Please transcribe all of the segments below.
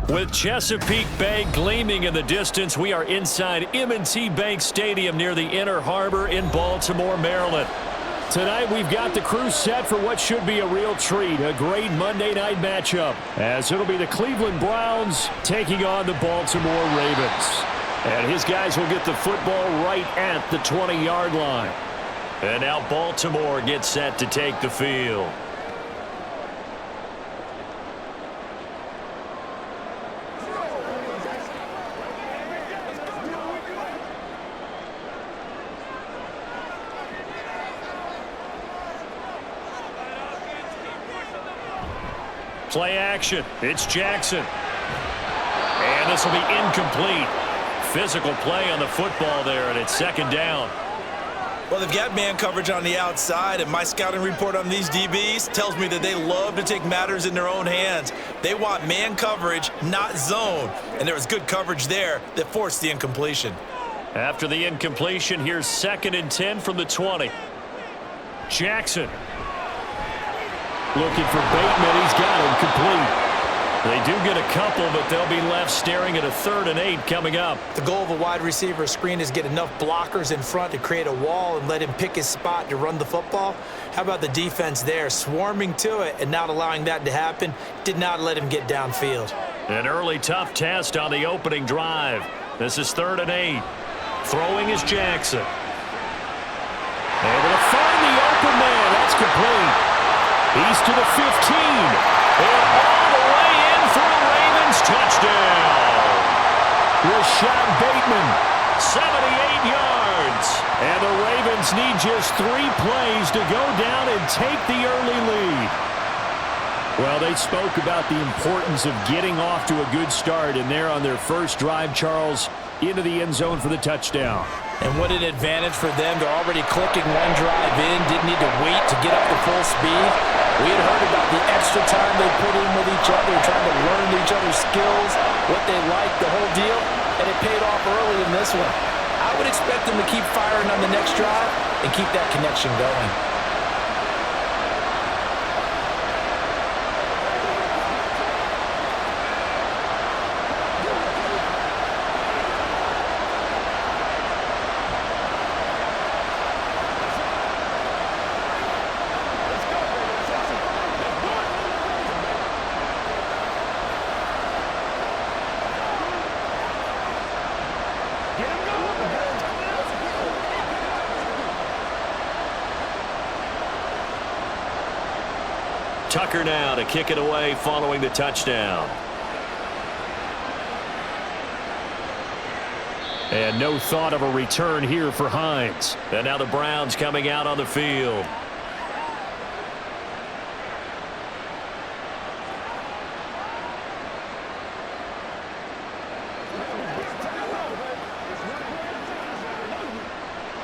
With Chesapeake Bay gleaming in the distance, we are inside M&T Bank Stadium near the Inner Harbor in Baltimore, Maryland. Tonight, we've got the crew set for what should be a real treat, a great Monday night matchup, as it'll be the Cleveland Browns taking on the Baltimore Ravens. And his guys will get the football right at the 20-yard line. And now Baltimore gets set to take the field. Play action. It's Jackson. And this will be incomplete. Physical play on the football there, and it's second down. Well, they've got man coverage on the outside, and my scouting report on these DBs tells me that they love to take matters in their own hands. They want man coverage, not zone. And there was good coverage there that forced the incompletion. After the incompletion, here's 2nd and 10 from the 20. Jackson. Looking for Bateman. He's got him complete. They do get a couple, but they'll be left staring at a 3rd and 8 coming up. The goal of a wide receiver screen is get enough blockers in front to create a wall and let him pick his spot to run the football. How about the defense there, swarming to it and not allowing that to happen? Did not let him get downfield. An early tough test on the opening drive. This is 3rd and 8. Throwing is Jackson. Able to find the open man. That's complete. He's to the 15. And all the way in for a Ravens touchdown. Rashad Bateman, 78 yards. And the Ravens need just 3 plays to go down and take the early lead. Well, they spoke about the importance of getting off to a good start, and they're on their first drive, Charles, into the end zone for the touchdown. And what an advantage for them. They're already clicking one drive in, didn't need to wait to get up to full speed. We had heard about the extra time they put in with each other, trying to learn each other's skills, what they like, the whole deal, and it paid off early in this one. I would expect them to keep firing on the next drive and keep that connection going. Tucker now to kick it away following the touchdown. And no thought of a return here for Hines. And now the Browns coming out on the field.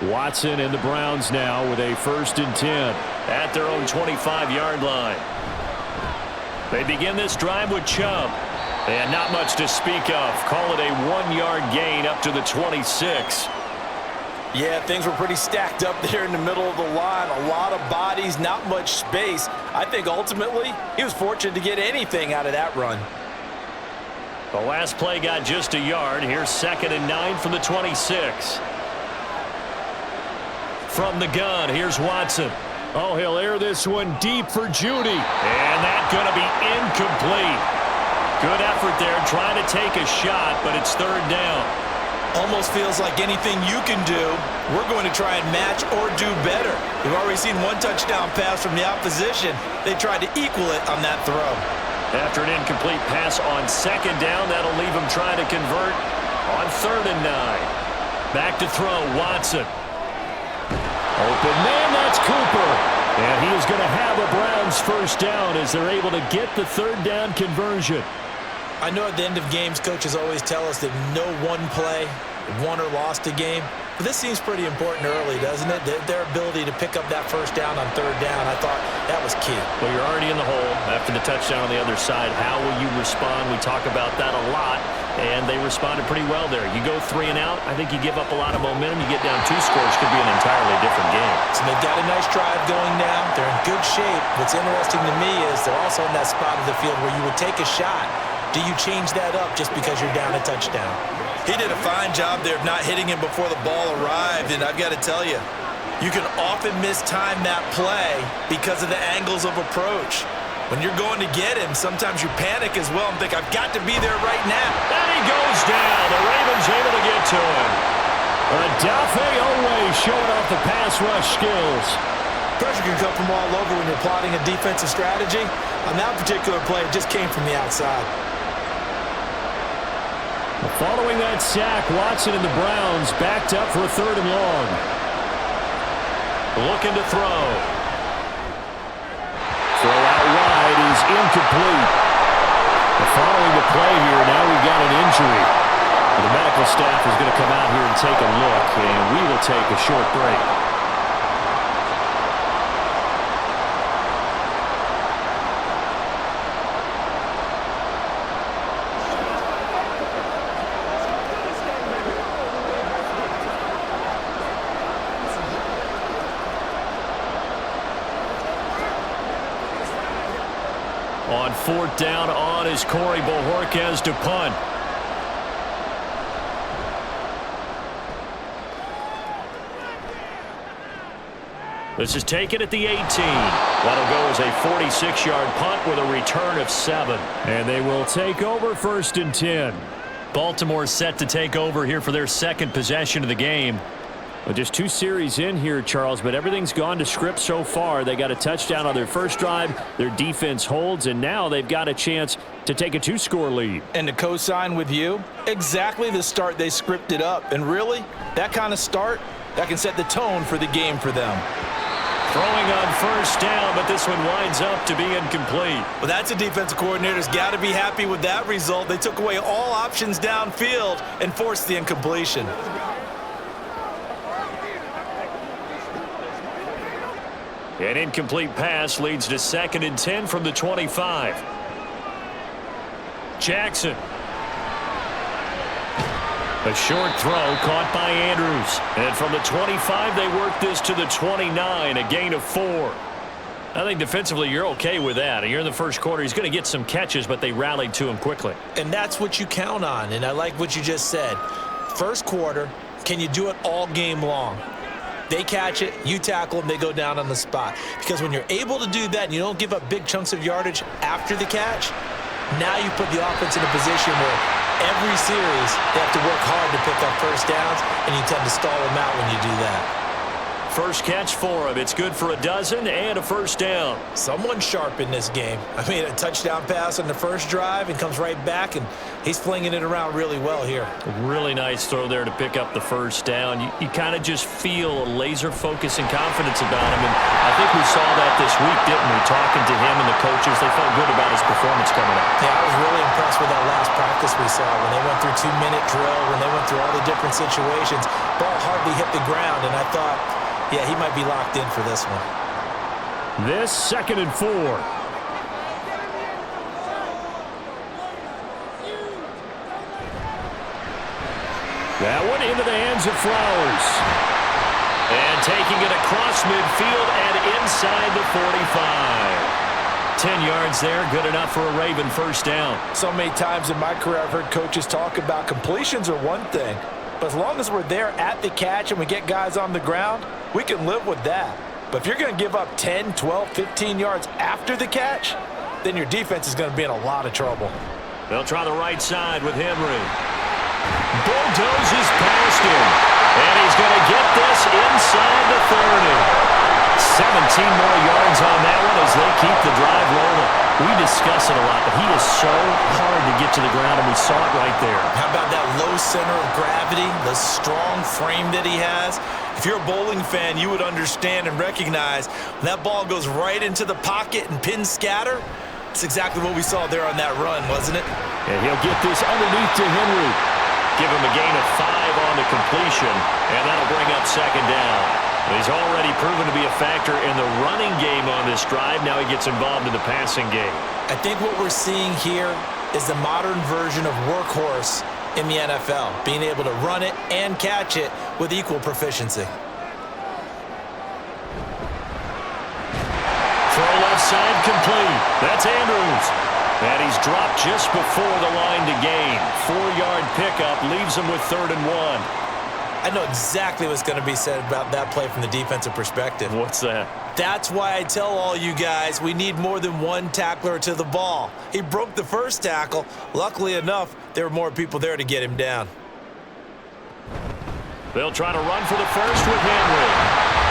Watson and the Browns now with a 1st and 10 at their own 25-yard line. They begin this drive with Chubb. And not much to speak of. Call it a 1-yard gain up to the 26. Yeah, things were pretty stacked up there in the middle of the line. A lot of bodies, not much space. I think ultimately he was fortunate to get anything out of that run. The last play got just a yard. Here's 2nd and 9 from the 26. From the gun, here's Watson. Oh, he'll air this one deep for Jeudy. And that's going to be incomplete. Good effort there trying to take a shot, but it's 3rd down. Almost feels like anything you can do, we're going to try and match or do better. We've already seen 1 touchdown pass from the opposition. They tried to equal it on that throw. After an incomplete pass on 2nd down, that'll leave him trying to convert on 3rd and 9. Back to throw, Watson. Open man, that's Cooper. And he is going to have a Browns 1st down as they're able to get the 3rd down conversion. I know at the end of games, coaches always tell us that no one play won or lost a game. But this seems pretty important early, doesn't it? Their ability to pick up that 1st down on 3rd down, I thought that was key. Well, you're already in the hole after the touchdown on the other side. How will you respond? We talk about that a lot, and they responded pretty well there. You go 3 and out, I think you give up a lot of momentum. You get down 2 scores, could be an entirely different game. So they've got a nice drive going now. They're in good shape. What's interesting to me is they're also in that spot of the field where you would take a shot. do you change that up just because you're down a touchdown? He did a fine job there of not hitting him before the ball arrived, and I've got to tell you, you can often mistime that play because of the angles of approach. When you're going to get him, sometimes you panic as well and think, I've got to be there right now. And he goes down. The Ravens able to get to him. Odafe Oweh showing off the pass rush skills. Pressure can come from all over when you're plotting a defensive strategy. On that particular play, it just came from the outside. Following that sack, Watson and the Browns backed up for a 3rd and long. Looking to throw. Throw out wide is incomplete. Following the play here, now we've got an injury. The medical staff is going to come out here and take a look, and we will take a short break. On 4th down on is Corey Bojorquez to punt. This is taken at the 18. That'll go as a 46-yard punt with a return of 7. And they will take over 1st and 10. Baltimore set to take over here for their 2nd possession of the game. Well, just 2 series in here, Charles, but everything's gone to script so far. They got a touchdown on their first drive. Their defense holds, and now they've got a chance to take a 2-score lead. And to co-sign with you, exactly the start they scripted up. And really, that kind of start, that can set the tone for the game for them. Throwing on 1st down, but this one winds up to be incomplete. Well, that's a defensive coordinator's got to be happy with that result. They took away all options downfield and forced the incompletion. An incomplete pass leads to 2nd and 10 from the 25. Jackson. A short throw caught by Andrews. And from the 25, they work this to the 29, a gain of 4. I think defensively you're okay with that. You're in the first quarter. He's going to get some catches, but they rallied to him quickly. And that's what you count on, and I like what you just said. First quarter, can you do it all game long? They catch it, you tackle them, they go down on the spot. Because when you're able to do that and you don't give up big chunks of yardage after the catch, now you put the offense in a position where every series they have to work hard to pick up 1st downs, and you tend to stall them out when you do that. First catch for him. It's good for a dozen and a 1st down. Someone's sharp in this game. I mean, a touchdown pass on the first drive and comes right back, and he's flinging it around really well here. Really nice throw there to pick up the 1st down. You kind of just feel a laser focus and confidence about him, and I think we saw that this week, didn't we? Talking to him and the coaches, they felt good about his performance coming up. Yeah, I was really impressed with that last practice we saw when they went through 2-minute drill, when they went through all the different situations. Ball hardly hit the ground, and I thought, yeah, he might be locked in for this one. This 2nd and 4. That one into the hands of Flowers. And taking it across midfield and inside the 45. 10 yards there, good enough for a Raven 1st down. So many times in my career I've heard coaches talk about completions are one thing, but as long as we're there at the catch and we get guys on the ground, we can live with that. But if you're going to give up 10, 12, 15 yards after the catch, then your defense is going to be in a lot of trouble. They'll try the right side with Henry. Bulldozes past him. And he's going to get this inside the 30. 17 more yards on that one as they keep the drive rolling. We discuss it a lot, but he is so hard to get to the ground, and we saw it right there. How about that low center of gravity, the strong frame that he has? If you're a bowling fan, you would understand and recognize when that ball goes right into the pocket and pins scatter. It's exactly what we saw there on that run, wasn't it? And he'll get this underneath to Henry. Give him a gain of 5 on the completion, and that'll bring up 2nd down. He's already proven to be a factor in the running game on this drive. Now he gets involved in the passing game. I think what we're seeing here is the modern version of workhorse in the NFL, being able to run it and catch it with equal proficiency. Throw left side complete. That's Andrews. And he's dropped just before the line to gain. 4-yard pickup leaves him with 3rd and 1. I know exactly what's going to be said about that play from the defensive perspective. What's that? That's why I tell all you guys we need more than one tackler to the ball. He broke the first tackle. Luckily enough, there were more people there to get him down. They'll try to run for the first with Henry.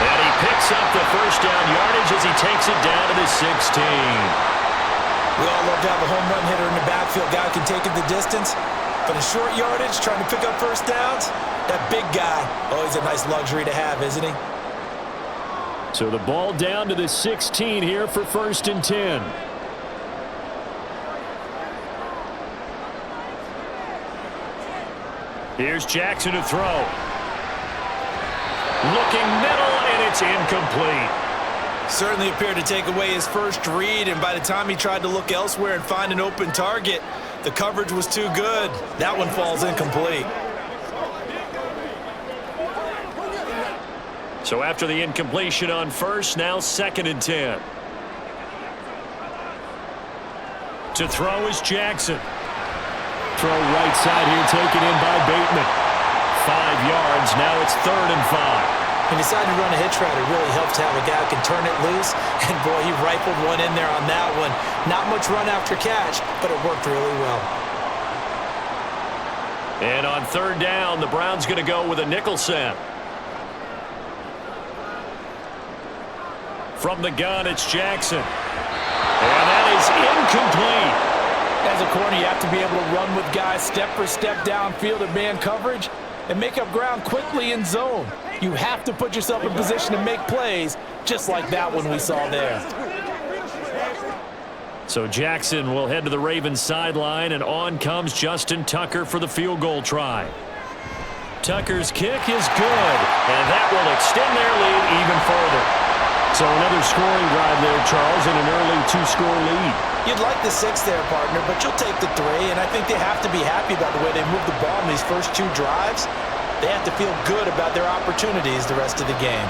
And he picks up the first down yardage as he takes it down to the 16. We all love to have a home run hitter in the backfield, guy who can take it the distance. But in short yardage, trying to pick up first downs, that big guy, always a nice luxury to have, isn't he? So the ball down to the 16 here for 1st and 10. Here's Jackson to throw. Looking middle, and it's incomplete. Certainly appeared to take away his first read, and by the time he tried to look elsewhere and find an open target, the coverage was too good. That one falls incomplete. So after the incompletion on first, now 2nd and 10. To throw is Jackson. Throw right side here, taken in by Bateman. 5 yards, now it's 3rd and 5. He decided to run a hitch route. It really helps to have a guy who can turn it loose. And, boy, he rifled one in there on that one. Not much run after catch, but it worked really well. And on 3rd down, the Browns going to go with a nickel set. From the gun, it's Jackson. And that is incomplete. As a corner, you have to be able to run with guys step for step downfield in man coverage and make up ground quickly in zone. You have to put yourself in position to make plays, just like that one we saw there. So Jackson will head to the Ravens sideline, and on comes Justin Tucker for the field goal try. Tucker's kick is good, and that will extend their lead even further. So another scoring drive there, Charles, and an early 2-score lead. You'd like the 6 there, partner, but you'll take the 3, and I think they have to be happy about the way they moved the ball in these first 2 drives. They have to feel good about their opportunities the rest of the game.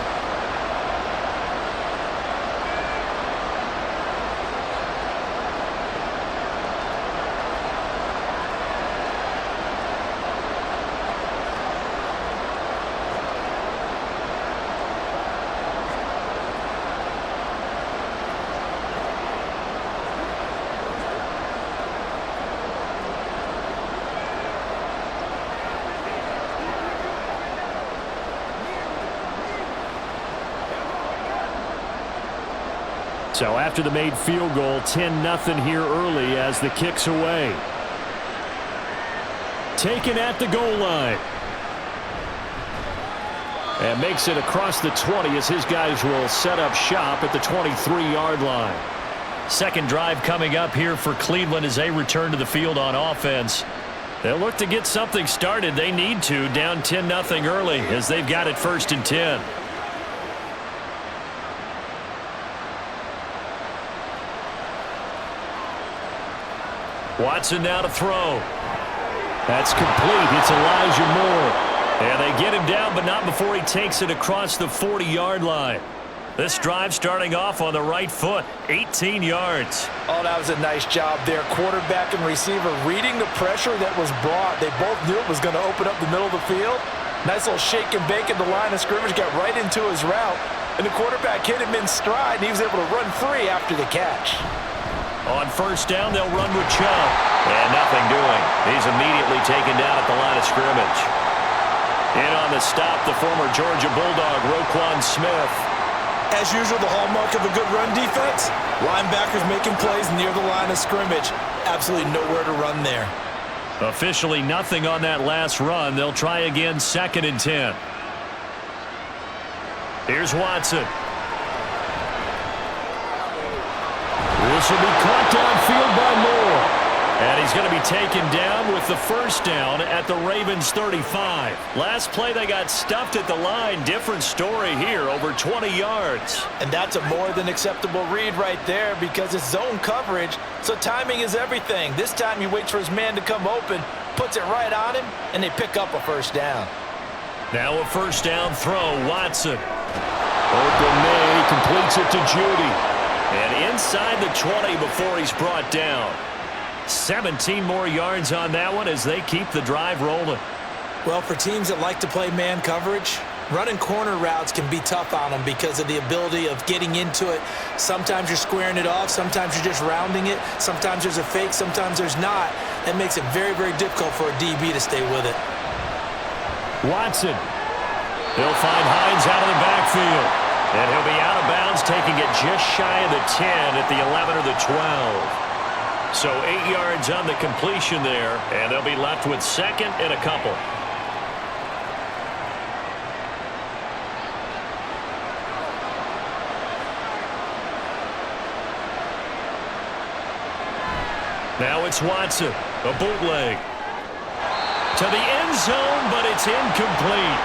So after the made field goal, 10-0 here early as the kick's away. Taken at the goal line. And makes it across the 20 as his guys will set up shop at the 23-yard line. Second drive coming up here for Cleveland as they return to the field on offense. They'll look to get something started. They need to, down 10-0 early as they've got it 1st and 10. Watson now to throw. That's complete. It's Elijah Moore. And they get him down, but not before he takes it across the 40-yard line. This drive starting off on the right foot, 18 yards. Oh, that was a nice job there. Quarterback and receiver reading the pressure that was brought. They both knew it was going to open up the middle of the field. Nice little shake and bake at the line of scrimmage, got right into his route. And the quarterback hit him in stride, and he was able to run free after the catch. On first down, they'll run with Chubb. And nothing doing. He's immediately taken down at the line of scrimmage. In on the stop, the former Georgia Bulldog, Roquan Smith. As usual, the hallmark of a good run defense, linebackers making plays near the line of scrimmage. Absolutely nowhere to run there. Officially nothing on that last run. They'll try again 2nd and 10. Here's Watson. This will be caught downfield by Moore. And he's going to be taken down with the first down at the Ravens 35. Last play they got stuffed at the line. Different story here, over 20 yards. And that's a more than acceptable read right there because it's zone coverage, so timing is everything. This time he waits for his man to come open, puts it right on him, and they pick up a first down. Now a first down throw, Watson. Open man, completes it to Jeudy. And inside the 20 before he's brought down. 17 more yards on that one as they keep the drive rolling. Well, for teams that like to play man coverage, running corner routes can be tough on them because of the ability of getting into it. Sometimes you're squaring it off. Sometimes you're just rounding it. Sometimes there's a fake. Sometimes there's not. That makes it very, very difficult for a DB to stay with it. Watson. He'll find Hines out of the backfield. And he'll be out of bounds, taking it just shy of the 10 at the 11 or the 12. So 8 yards on the completion there, and they'll be left with second and a couple. Now it's Watson, a bootleg. To the end zone, but it's incomplete.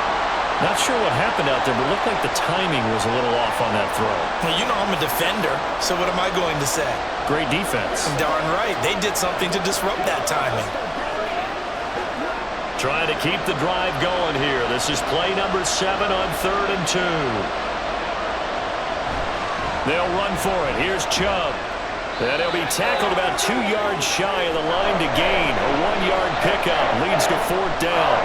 Not sure what happened out there, but it looked like the timing was a little off on that throw. Well, you know I'm a defender, so what am I going to say? Great defense. Darn right. They did something to disrupt that timing. Trying to keep the drive going here. This is play number 7 on 3rd and 2. They'll run for it. Here's Chubb. And he'll be tackled about 2 yards shy of the line to gain. A 1-yard pickup leads to 4th down.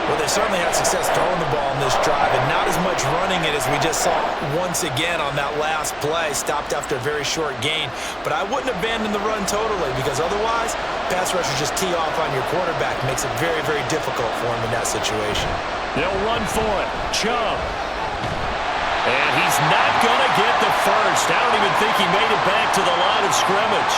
Well, they certainly had success throwing the ball in this drive, and not as much running it as we just saw once again on that last play. Stopped after a very short gain. But I wouldn't abandon the run totally, because otherwise, pass rushers just tee off on your quarterback. Makes it very, very difficult for him in that situation. They'll run for it. Chubb. And he's not going to get the first. I don't even think he made it back to the line of scrimmage.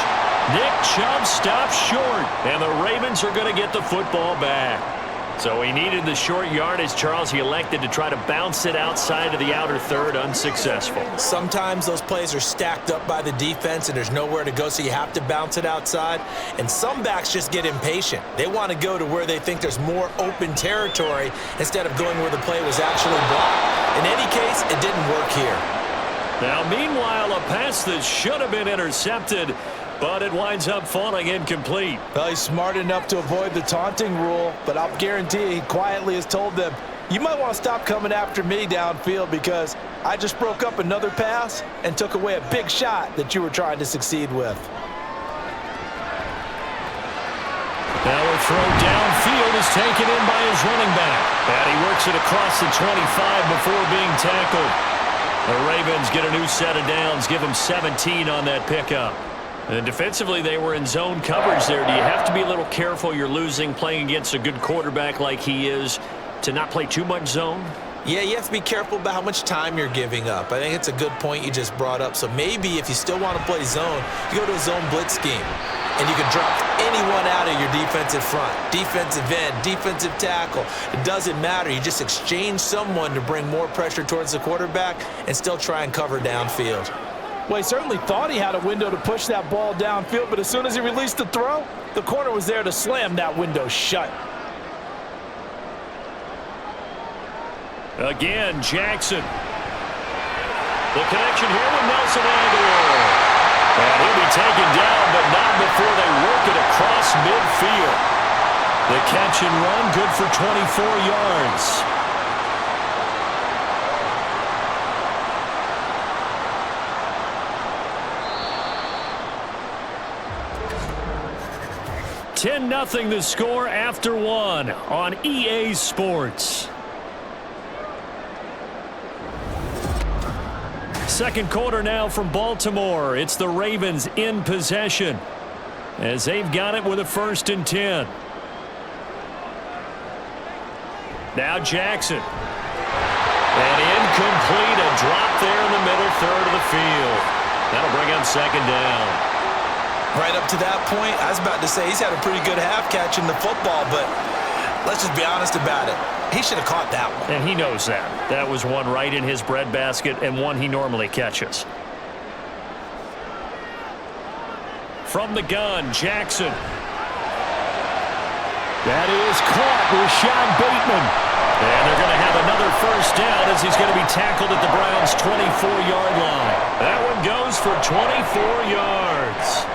Nick Chubb stops short, and the Ravens are going to get the football back. So he needed the short yardage, Charles. He elected to try to bounce it outside of the outer third, unsuccessful. Sometimes those plays are stacked up by the defense and there's nowhere to go, so you have to bounce it outside. And some backs just get impatient. They want to go to where they think there's more open territory instead of going where the play was actually blocked. In any case, it didn't work here. Now, meanwhile, a pass that should have been intercepted, but it winds up falling incomplete. Well, he's smart enough to avoid the taunting rule, but I'll guarantee he quietly has told them, you might want to stop coming after me downfield because I just broke up another pass and took away a big shot that you were trying to succeed with. Now a throw downfield is taken in by his running back. And he works it across the 25 before being tackled. The Ravens get a new set of downs, give them 17 on that pickup. And defensively, they were in zone coverage there. Do you have to be a little careful you're losing playing against a good quarterback like he is to not play too much zone? Yeah, you have to be careful about how much time you're giving up. I think it's a good point you just brought up. So maybe if you still want to play zone, you go to a zone blitz scheme. And you can drop anyone out of your defensive front. Defensive end, defensive tackle. It doesn't matter. You just exchange someone to bring more pressure towards the quarterback and still try and cover downfield. Well, he certainly thought he had a window to push that ball downfield, but as soon as he released the throw, the corner was there to slam that window shut. Again, Jackson. The connection here with Nelson Aguilar. And he'll be taken down, but not before they work it across midfield. The catch and run, good for 24 yards. $10-0 the score after one on EA Sports. Second quarter now from Baltimore. It's the Ravens in possession as they've got it with a 1st and 10. Now Jackson. And incomplete. A drop there in the middle third of the field. That'll bring up 2nd down. Right up to that point, I was about to say he's had a pretty good half catching the football, but let's just be honest about it. He should have caught that one. And he knows that. That was one right in his breadbasket and one he normally catches. From the gun, Jackson. That is caught. Rashad Bateman. And they're going to have another 1st down as he's going to be tackled at the Browns' 24-yard line. That one goes for 24 yards.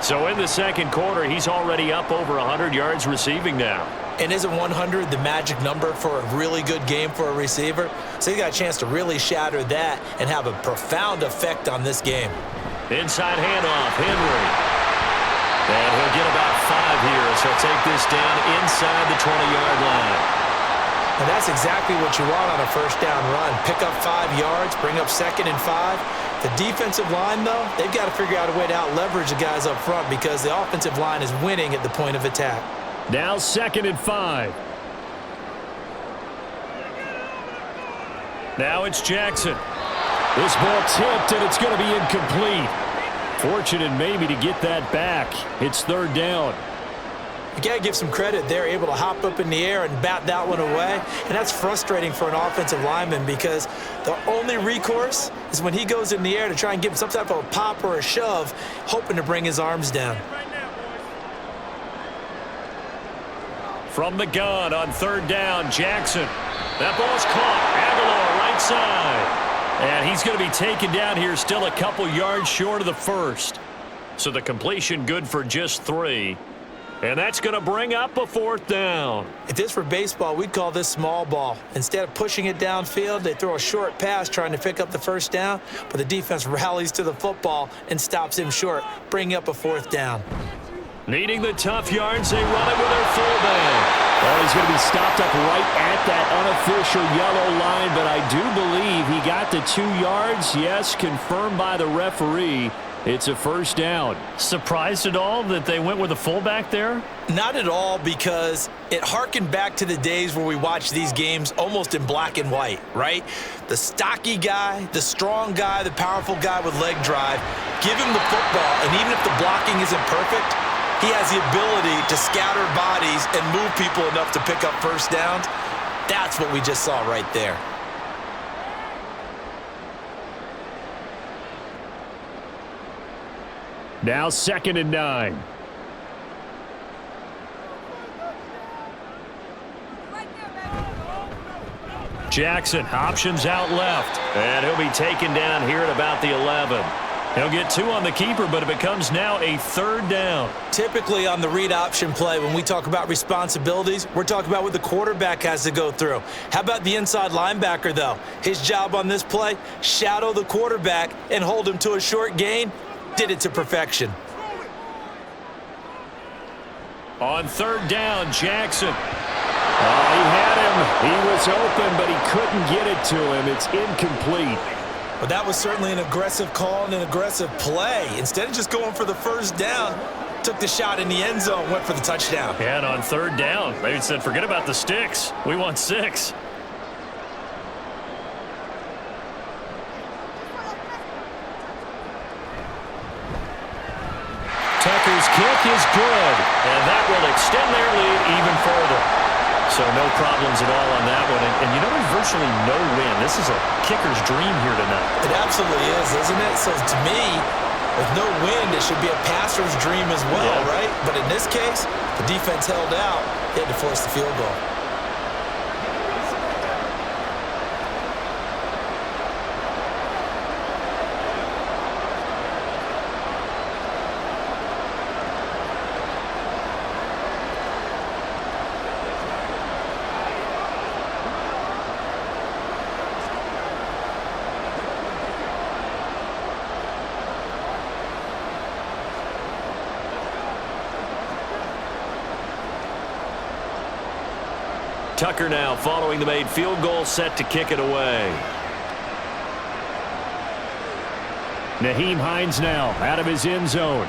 So in the second quarter, he's already up over 100 yards receiving now. And isn't 100 the magic number for a really good game for a receiver? So he got a chance to really shatter that and have a profound effect on this game. Inside handoff, Henry. And he'll get about 5 here, so he'll take this down inside the 20-yard line. And that's exactly what you want on a first down run. Pick up 5 yards, bring up 2nd and 5. The defensive line, though, they've got to figure out a way to out-leverage the guys up front because the offensive line is winning at the point of attack. Now 2nd and 5. Now it's Jackson. This ball tipped, and it's going to be incomplete. Fortunate maybe to get that back. It's 3rd down. You got to give some credit. They're able to hop up in the air and bat that one away. And that's frustrating for an offensive lineman because the only recourse is when he goes in the air to try and give him some type of a pop or a shove, hoping to bring his arms down. From the gun on 3rd down, Jackson. That ball's caught. Aguilar right side. And he's going to be taken down here still a couple yards short of the first. So the completion good for just 3. And that's going to bring up a 4th down. If this were baseball, we'd call this small ball. Instead of pushing it downfield, they throw a short pass trying to pick up the 1st down, but the defense rallies to the football and stops him short, bringing up a 4th down. Needing the tough yards, they run it with their fullback. Well, he's going to be stopped up right at that unofficial yellow line, but I do believe he got the 2 yards. Yes, confirmed by the referee. It's a 1st down. Surprised at all that they went with a fullback there? Not at all, because it harkened back to the days where we watched these games almost in black and white, right? The stocky guy, the strong guy, the powerful guy with leg drive, give him the football, and even if the blocking isn't perfect, he has the ability to scatter bodies and move people enough to pick up 1st downs. That's what we just saw right there. Now 2nd and 9. Jackson, options out left. And he'll be taken down here at about the 11. He'll get 2 on the keeper, but it becomes now a 3rd down. Typically on the read option play, when we talk about responsibilities, we're talking about what the quarterback has to go through. How about the inside linebacker, though? His job on this play, shadow the quarterback and hold him to a short gain. Did it to perfection. On 3rd down, Jackson. He had him. He was open, but he couldn't get it to him. It's incomplete. Well, that was certainly an aggressive call and an aggressive play. Instead of just going for the 1st down, took the shot in the end zone, went for the touchdown. And on 3rd down, they said, forget about the sticks. We want 6. Tucker's kick is good, and that will extend their lead even further. So no problems at all on that one. And you know, there's virtually no win. This is a kicker's dream here tonight. It absolutely is, isn't it? So to me, with no wind, it should be a passer's dream as well, right? But in this case, the defense held out. They had to force the field goal. Tucker now following the made field goal, set to kick it away. Nyheim Hines now out of his end zone.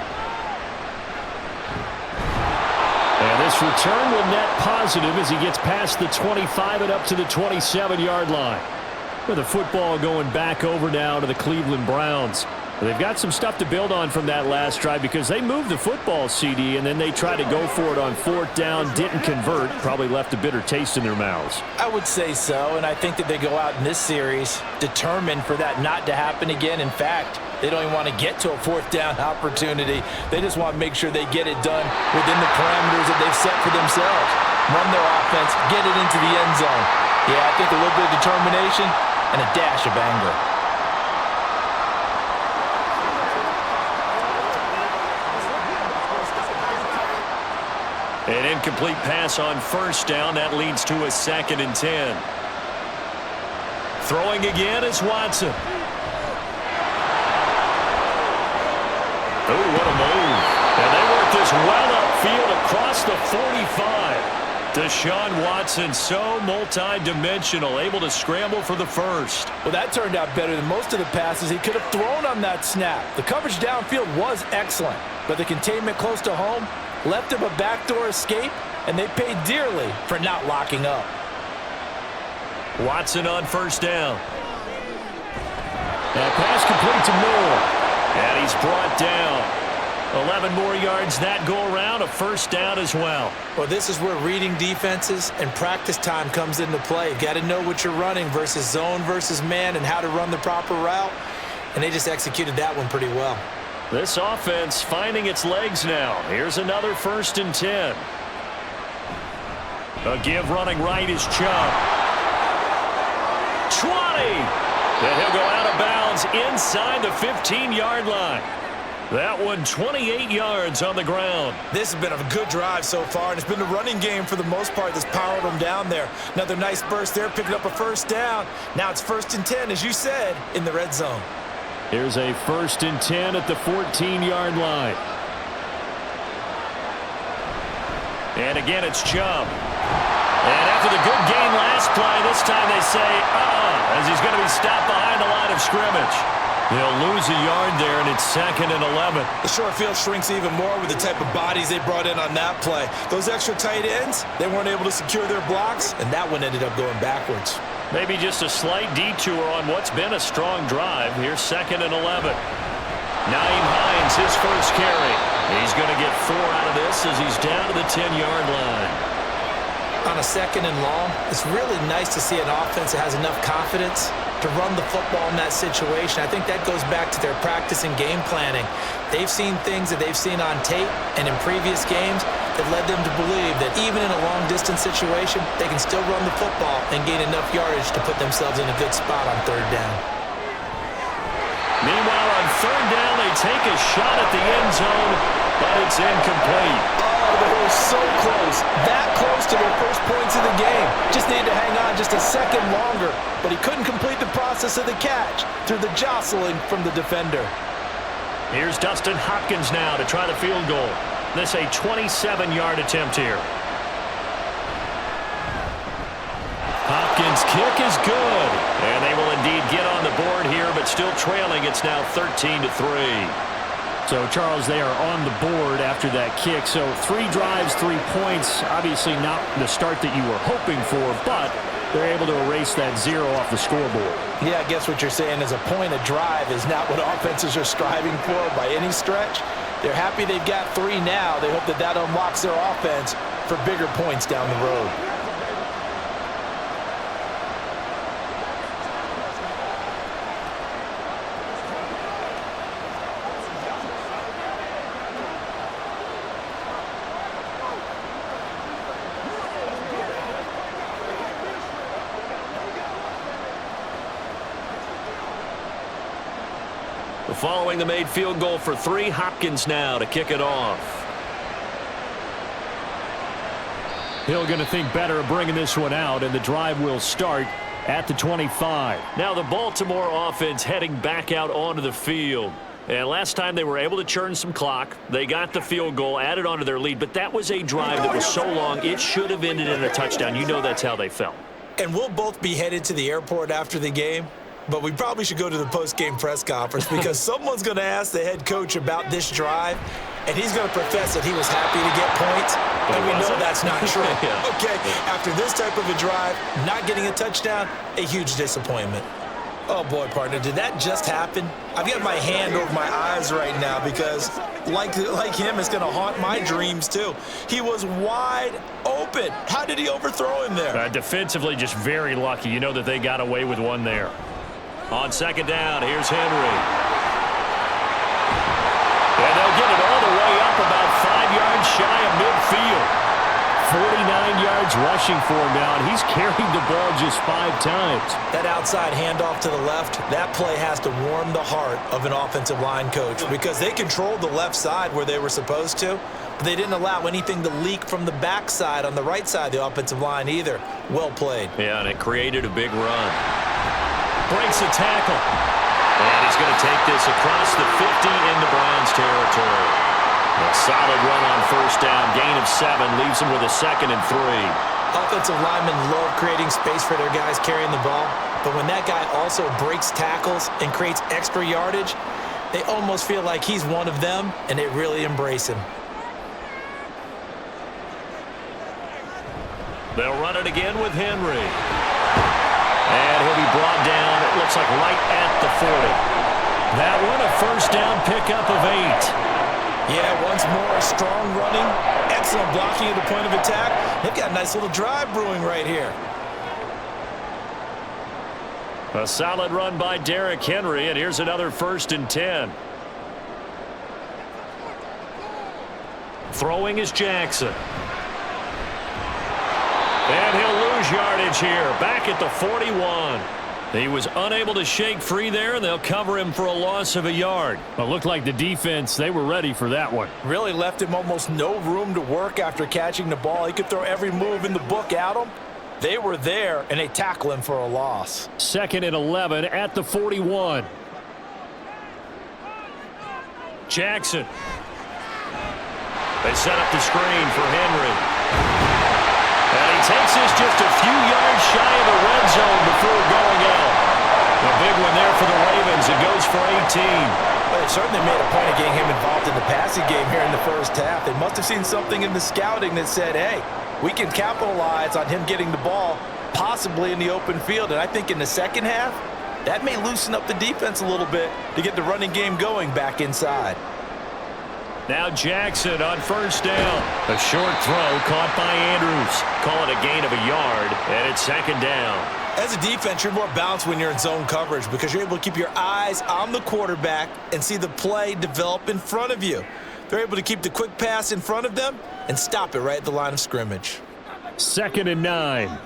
And this return will net positive as he gets past the 25 and up to the 27-yard line. With the football going back over now to the Cleveland Browns. They've got some stuff to build on from that last drive because they moved the football, CD, and then they tried to go for it on 4th down, didn't convert, probably left a bitter taste in their mouths. I would say so, and I think that they go out in this series determined for that not to happen again. In fact, they don't even want to get to a 4th down opportunity. They just want to make sure they get it done within the parameters that they've set for themselves. Run their offense, get it into the end zone. Yeah, I think a little bit of determination and a dash of anger. An incomplete pass on 1st down. That leads to a 2nd and 10. Throwing again is Watson. Oh, what a move. And they work this is well upfield across the 45. Deshaun Watson, so multi-dimensional, able to scramble for the first. Well, that turned out better than most of the passes he could have thrown on that snap. The coverage downfield was excellent, but the containment close to home left him a backdoor escape, and they paid dearly for not locking up. Watson on first down. That pass complete to Moore, and he's brought down. 11 more yards that go around, a first down as well. Well, this is where reading defenses and practice time comes into play. You've got to know what you're running versus zone versus man and how to run the proper route, and they just executed that one pretty well. This offense finding its legs now. Here's another 1st and 10. A give running right is Chubb. 20! And he'll go out of bounds inside the 15-yard line. That one 28 yards on the ground. This has been a good drive so far, and it's been the running game for the most part that's powered them down there. Another nice burst there, picking up a first down. Now it's 1st and 10, as you said, in the red zone. Here's a 1st and 10 at the 14-yard line. And again, it's Chubb. And after the good gain last play, this time they say, as he's going to be stopped behind the line of scrimmage. He'll lose a yard there, and it's 2nd and 11. The short field shrinks even more with the type of bodies they brought in on that play. Those extra tight ends, they weren't able to secure their blocks, and that one ended up going backwards. Maybe just a slight detour on what's been a strong drive. Here's 2nd and 11. Nyheim Hines, his first carry. He's going to get 4 out of this as he's down to the 10-yard line. On a 2nd and long, it's really nice to see an offense that has enough confidence to run the football in that situation. I think that goes back to their practice and game planning. They've seen things that they've seen on tape and in previous games that led them to believe that even in a long-distance situation, they can still run the football and gain enough yardage to put themselves in a good spot on 3rd down. Meanwhile, on 3rd down, they take a shot at the end zone, but it's incomplete. They were so close, that close to their first points of the game. Just needed to hang on just a second longer, but he couldn't complete the process of the catch through the jostling from the defender. Here's Dustin Hopkins now to try the field goal. This a 27-yard attempt here. Hopkins' kick is good, and they will indeed get on the board here, but still trailing. It's now 13-3. So, Charles, they are on the board after that kick. So 3 drives, 3 points. Obviously not the start that you were hoping for, but they're able to erase that 0 off the scoreboard. Yeah, I guess what you're saying is a point a drive is not what offenses are striving for by any stretch. They're happy they've got 3 now. They hope that that unlocks their offense for bigger points down the road. Following the made field goal for 3, Hopkins now to kick it off. Hill going to think better of bringing this one out, and the drive will start at the 25. Now the Baltimore offense heading back out onto the field. And last time they were able to churn some clock. They got the field goal, added onto their lead, but that was a drive that was so long it should have ended in a touchdown. You know that's how they felt. And we'll both be headed to the airport after the game. But we probably should go to the post-game press conference because someone's going to ask the head coach about this drive, and he's going to profess that he was happy to get points, and we know that's not true. Yeah. Okay, after this type of a drive, not getting a touchdown, a huge disappointment. Oh, boy, partner, did that just happen? I've got my hand over my eyes right now because, like him, it's going to haunt my dreams, too. He was wide open. How did he overthrow him there? Defensively, just very lucky. You know that they got away with one there. On 2nd down, here's Henry. And they'll get it all the way up about 5 yards shy of midfield. 49 yards rushing for him now, and he's carried the ball just 5 times. That outside handoff to the left, that play has to warm the heart of an offensive line coach because they controlled the left side where they were supposed to, but they didn't allow anything to leak from the backside on the right side of the offensive line either. Well played. Yeah, and it created a big run. Breaks a tackle. And he's going to take this across the 50 into Browns territory. A solid run on first down. Gain of 7 leaves them with a 2nd and 3. Offensive linemen love creating space for their guys carrying the ball, but when that guy also breaks tackles and creates extra yardage, they almost feel like he's one of them, and they really embrace him. They'll run it again with Henry. And he'll be brought down, it looks like right at the 40. That one a first down pickup of 8. Yeah, once more, strong running, excellent blocking at the point of attack. They've got a nice little drive brewing right here. A solid run by Derrick Henry, and here's another 1st and 10. Throwing is Jackson. And he'll lose yardage here, back at the 41. He was unable to shake free there, and they'll cover him for a loss of a yard. Well, it looked like the defense, they were ready for that one. Really left him almost no room to work after catching the ball. He could throw every move in the book at him. They were there, and they tackle him for a loss. 2nd and 11 at the 41. Jackson. They set up the screen for Henry. And he takes this just a few yards shy of the red zone before going out. A big one there for the Ravens. It goes for 18. Well, they certainly made a point of getting him involved in the passing game here in the first half. They must have seen something in the scouting that said, hey, we can capitalize on him getting the ball, possibly in the open field. And I think in the second half, that may loosen up the defense a little bit to get the running game going back inside. Now Jackson on first down. A short throw caught by Andrews. Call it a gain of a yard, and it's 2nd down. As a defense, you're more balanced when you're in zone coverage because you're able to keep your eyes on the quarterback and see the play develop in front of you. They're able to keep the quick pass in front of them and stop it right at the line of scrimmage. 2nd and 9.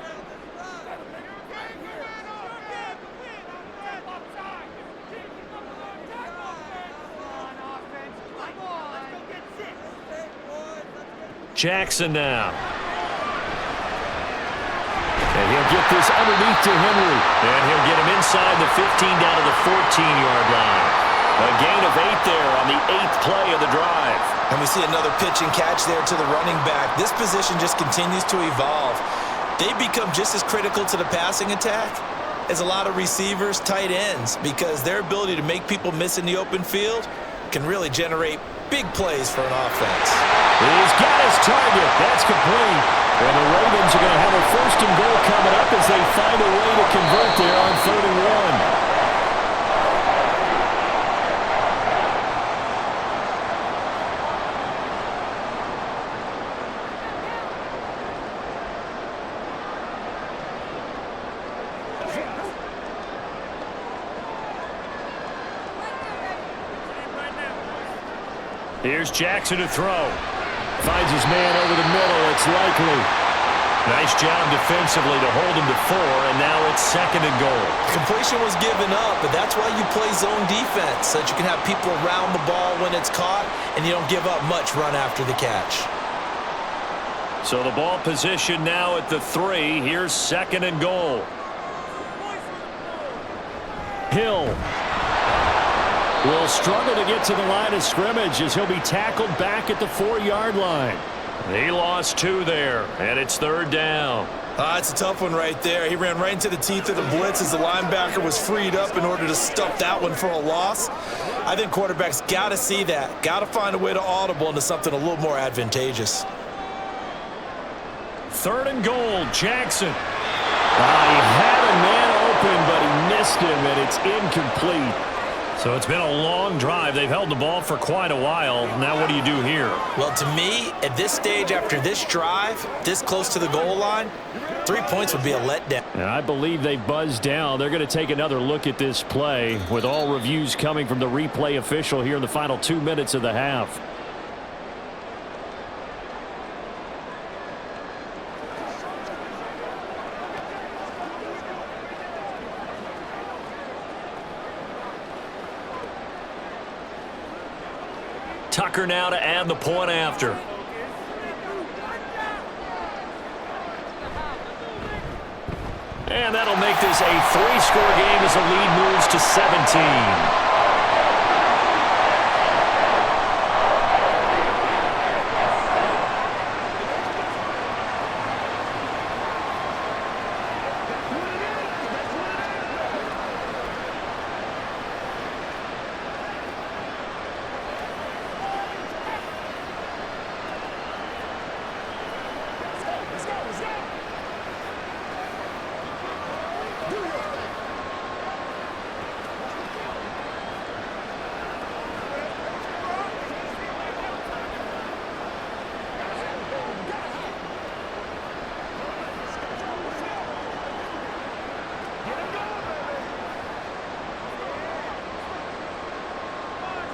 Jackson now. And he'll get this underneath to Henry. And he'll get him inside the 15 down to the 14-yard line. A gain of 8 there on the 8th play of the drive. And we see another pitch and catch there to the running back. This position just continues to evolve. They become just as critical to the passing attack as a lot of receivers, tight ends, because their ability to make people miss in the open field can really generate big plays for an offense. He's got his target. That's complete. And the Ravens are going to have a 1st and goal coming up as they find a way to convert there on 3rd and 1. Here's Jackson to throw. Finds his man over the middle. It's likely. Nice job defensively to hold him to 4, and now it's 2nd and goal. Completion was given up, but that's why you play zone defense, so that you can have people around the ball when it's caught, and you don't give up much run after the catch. So the ball position now at the 3. Here's 2nd and goal. Hill will struggle to get to the line of scrimmage as he'll be tackled back at the 4-yard line. He lost 2 there, and it's 3rd down. It's a tough one right there. He ran right into the teeth of the blitz as the linebacker was freed up in order to stuff that one for a loss. I think quarterbacks got to see that, got to find a way to audible into something a little more advantageous. 3rd and goal, Jackson. He had a man open, but he missed him, and it's incomplete. So it's been a long drive. They've held the ball for quite a while. Now what do you do here? Well, to me, at this stage after this drive, this close to the goal line, 3 points would be a letdown. And I believe they buzzed down. They're going to take another look at this play with all reviews coming from the replay official here in the final 2 minutes of the half. Tucker now to add the point after. And that'll make this a 3-score game as the lead moves to 17.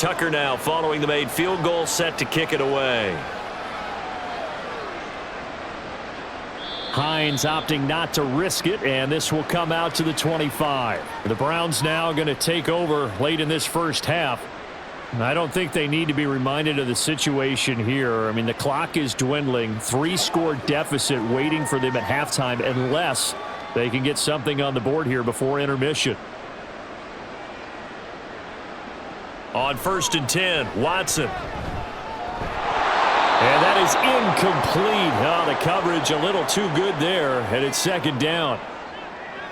Tucker now following the made field goal, set to kick it away. Hines opting not to risk it, and this will come out to the 25. The Browns now going to take over late in this first half. I don't think they need to be reminded of the situation here. I mean, the clock is dwindling. 3-score deficit waiting for them at halftime unless they can get something on the board here before intermission. On 1st and 10, Watson. And that is incomplete. Oh, the coverage a little too good there, and it's 2nd down.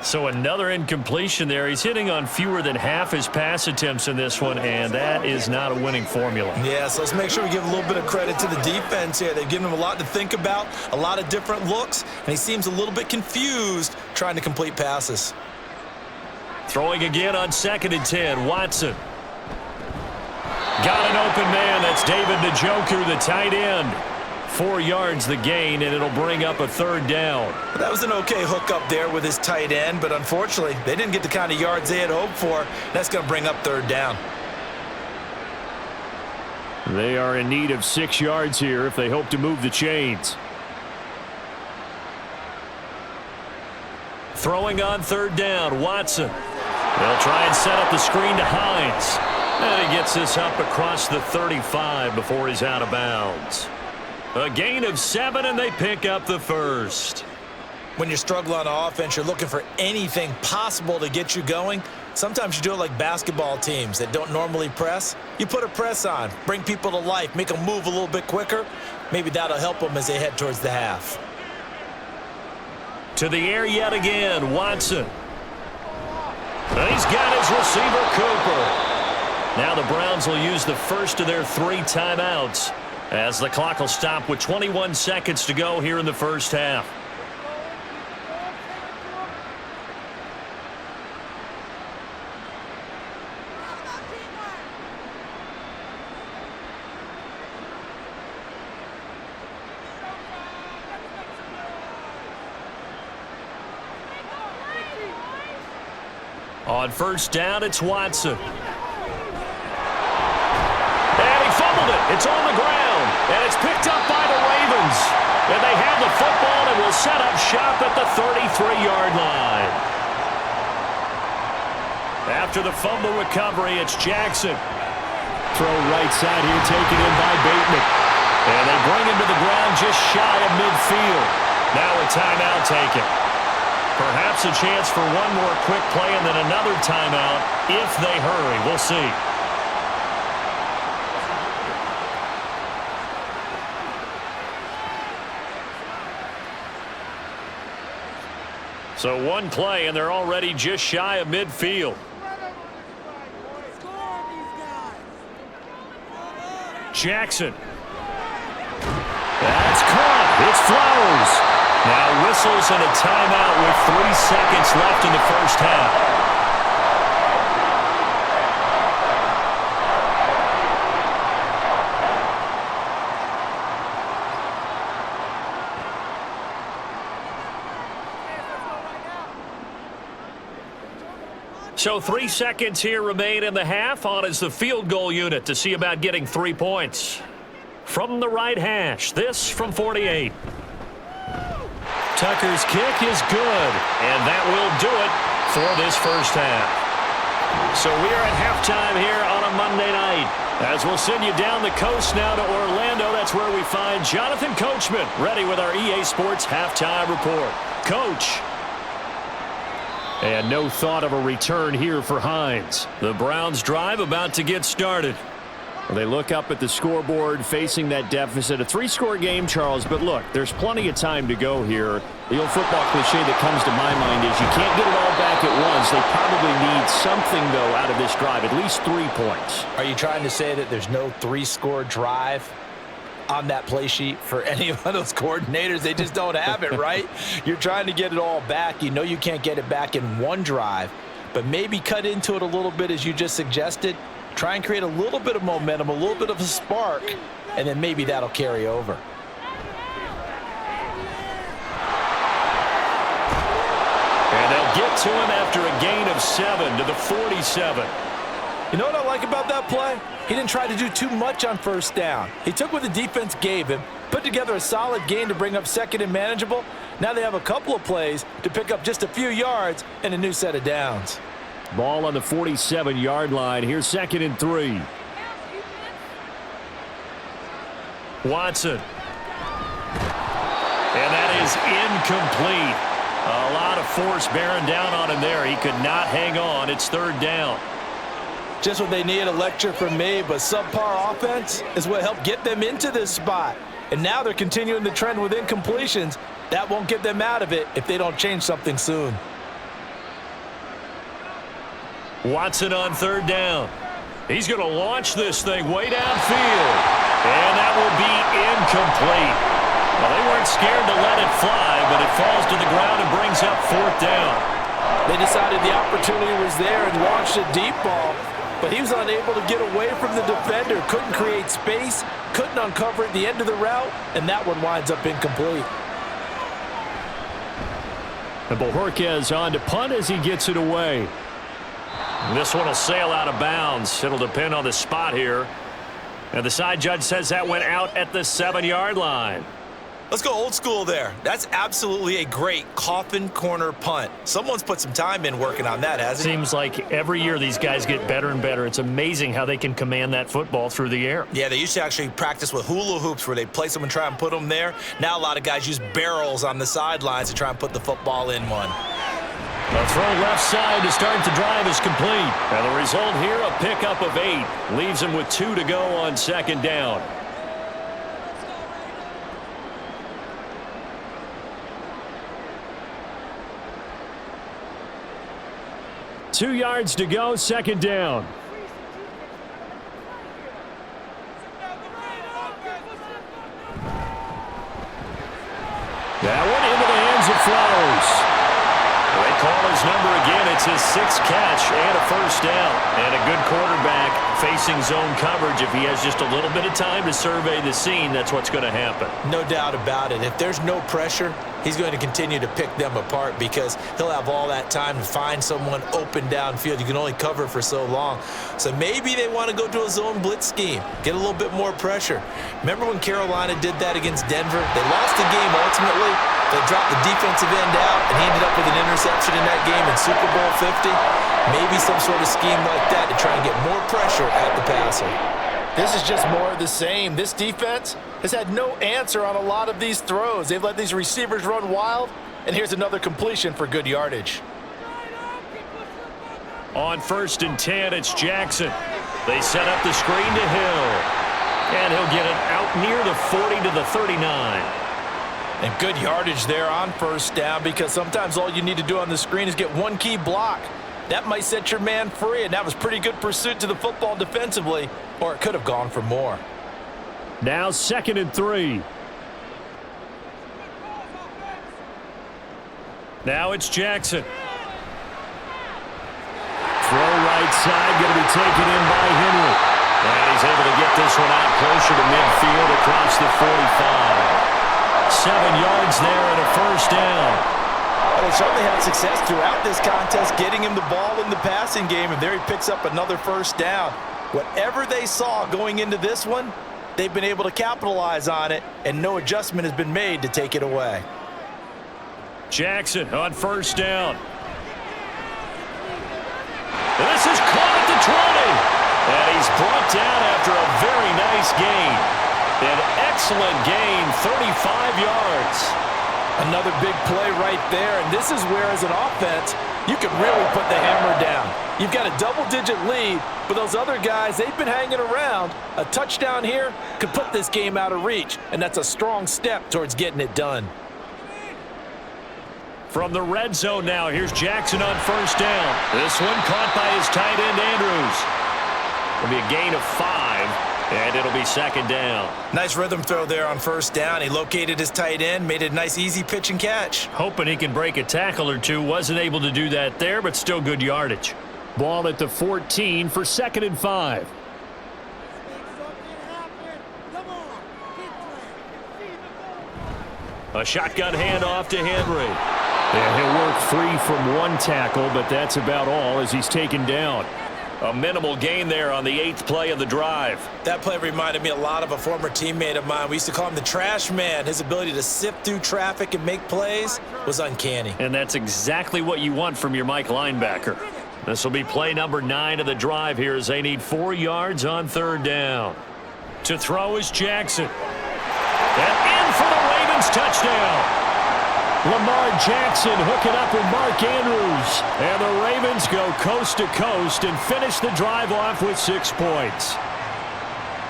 So another incompletion there. He's hitting on fewer than half his pass attempts in this one, and that is not a winning formula. Yeah, so let's make sure we give a little bit of credit to the defense here. They've given him a lot to think about, a lot of different looks, and he seems a little bit confused trying to complete passes. Throwing again on 2nd and 10, Watson. Got an open man. That's David Njoku, the tight end. 4 yards the gain, and it'll bring up a 3rd down. That was an okay hook up there with his tight end, but unfortunately, they didn't get the kind of yards they had hoped for. That's going to bring up 3rd down. They are in need of 6 yards here if they hope to move the chains. Throwing on 3rd down, Watson. They'll try and set up the screen to Hines. And he gets this up across the 35 before he's out of bounds. A gain of 7, and they pick up the 1st. When you're struggling on offense, you're looking for anything possible to get you going. Sometimes you do it like basketball teams that don't normally press. You put a press on, bring people to life, make them move a little bit quicker. Maybe that'll help them as they head towards the half. To the air yet again, Watson. And he's got his receiver, Cooper. Now the Browns will use the first of their 3 timeouts as the clock will stop with 21 seconds to go here in the first half. On 1st down, it's Watson. It's on the ground, and it's picked up by the Ravens. And they have the football and will set up shop at the 33-yard line. After the fumble recovery, it's Jackson. Throw right side here, taken in by Bateman. And they bring him to the ground just shy of midfield. Now a timeout taken. Perhaps a chance for one more quick play and then another timeout if they hurry. We'll see. So one play, and they're already just shy of midfield. Jackson. That's caught. It's Flowers. Now whistles and a timeout with 3 seconds left in the first half. So 3 seconds here remain in the half. On is the field goal unit to see about getting 3 points. From the right hash, this from 48. Tucker's kick is good, and that will do it for this first half. So we are at halftime here on a Monday night. As we'll send you down the coast now to Orlando, that's where we find Jonathan Coachman ready with our EA Sports halftime report. Coach. And no thought of a return here for Hines. The Browns drive about to get started. They look up at the scoreboard facing that deficit. A 3-score game, Charles, but look, there's plenty of time to go here. The old football cliche that comes to my mind is you can't get it all back at once. They probably need something, though, out of this drive, at least 3 points. Are you trying to say that there's no 3-score drive on that play sheet for any of those coordinators? They just don't have it, right? You're trying to get it all back. You know you can't get it back in one drive, but maybe cut into it a little bit as you just suggested. Try and create a little bit of momentum, a little bit of a spark, and then maybe that'll carry over. And they'll get to him after a gain of 7 to the 47. You know what I like about that play? He didn't try to do too much on first down. He took what the defense gave him, put together a solid gain to bring up second and manageable. Now they have a couple of plays to pick up just a few yards and a new set of downs. Ball on the 47-yard line. Here's 2nd and 3. Watson. And that is incomplete. A lot of force bearing down on him there. He could not hang on. It's 3rd down. Just what they need, a lecture from me, but subpar offense is what helped get them into this spot. And now they're continuing the trend with incompletions. That won't get them out of it if they don't change something soon. Watson on 3rd down. He's going to launch this thing way downfield. And that will be incomplete. Well, they weren't scared to let it fly, but it falls to the ground and brings up 4th down. They decided the opportunity was there and launched a deep ball, but he was unable to get away from the defender, couldn't create space, couldn't uncover at the end of the route, and that one winds up incomplete. And Bojorquez on to punt as he gets it away. This one will sail out of bounds. It'll depend on the spot here. And the side judge says that went out at the 7-yard line. Let's go old school there. That's absolutely a great coffin corner punt. Someone's put some time in working on that, hasn't he? Seems like every year these guys get better and better. It's amazing how they can command that football through the air. Yeah, they used to actually practice with hula hoops where they place them and try and put them there. Now a lot of guys use barrels on the sidelines to try and put the football in one. The throw left side to start the drive is complete. And the result here, a pickup of 8. Leaves him with 2 to go on 2nd down. Two yards to go, 2nd down. That one into the hands of Flowers. They call his number again. It's his 6th catch and a 1st down. And a good quarterback facing zone coverage. If he has just a little bit of time to survey the scene, that's what's going to happen. No doubt about it. If there's no pressure, he's going to continue to pick them apart because he'll have all that time to find someone open downfield. You can only cover for so long. So maybe they want to go to a zone blitz scheme, get a little bit more pressure. Remember when Carolina did that against Denver? They lost the game ultimately. They dropped the defensive end out, and he ended up with an interception in that game in Super Bowl 50. Maybe some sort of scheme like that to try and get more pressure at the passer. This is just more of the same. This defense has had no answer on a lot of these throws. They've let these receivers run wild, and here's another completion for good yardage. On 1st and 10, it's Jackson. They set up the screen to Hill. And he'll get it out near the 40 to the 39. And good yardage there on 1st down because sometimes all you need to do on the screen is get one key block. That might set your man free, and that was pretty good pursuit to the football defensively, or it could have gone for more. Now 2nd and 3. Now it's Jackson. Throw right side, going to be taken in by Henry. And he's able to get this one out closer to midfield across the 45. 7 yards there and a 1st down. Well, they certainly had success throughout this contest, getting him the ball in the passing game, and there he picks up another 1st down. Whatever they saw going into this one, they've been able to capitalize on it, and no adjustment has been made to take it away. Jackson on 1st down. This is caught at the 20. And he's brought down after a very nice gain. An excellent gain, 35 yards. Another big play right there, and this is where, as an offense, you can really put the hammer down. You've got a double-digit lead, but those other guys, they've been hanging around. A touchdown here could put this game out of reach, and that's a strong step towards getting it done. From the red zone now, here's Jackson on 1st down. This one caught by his tight end, Andrews. It'll be a gain of 5. And it'll be 2nd down. Nice rhythm throw there on 1st down. He located his tight end, made it a nice easy pitch and catch. Hoping he can break a tackle or two. Wasn't able to do that there, but still good yardage. Ball at the 14 for 2nd and 5. A shotgun handoff to Henry. And he'll work free from one tackle, but that's about all as he's taken down. A minimal gain there on the 8th play of the drive. That play reminded me a lot of a former teammate of mine. We used to call him the trash man. His ability to sift through traffic and make plays was uncanny. And that's exactly what you want from your Mike linebacker. This will be play number 9 of the drive here as they need 4 yards on 3rd down. To throw is Jackson. And in for the Ravens touchdown. Lamar Jackson hooking up with Mark Andrews. And the Ravens go coast to coast and finish the drive off with 6 points.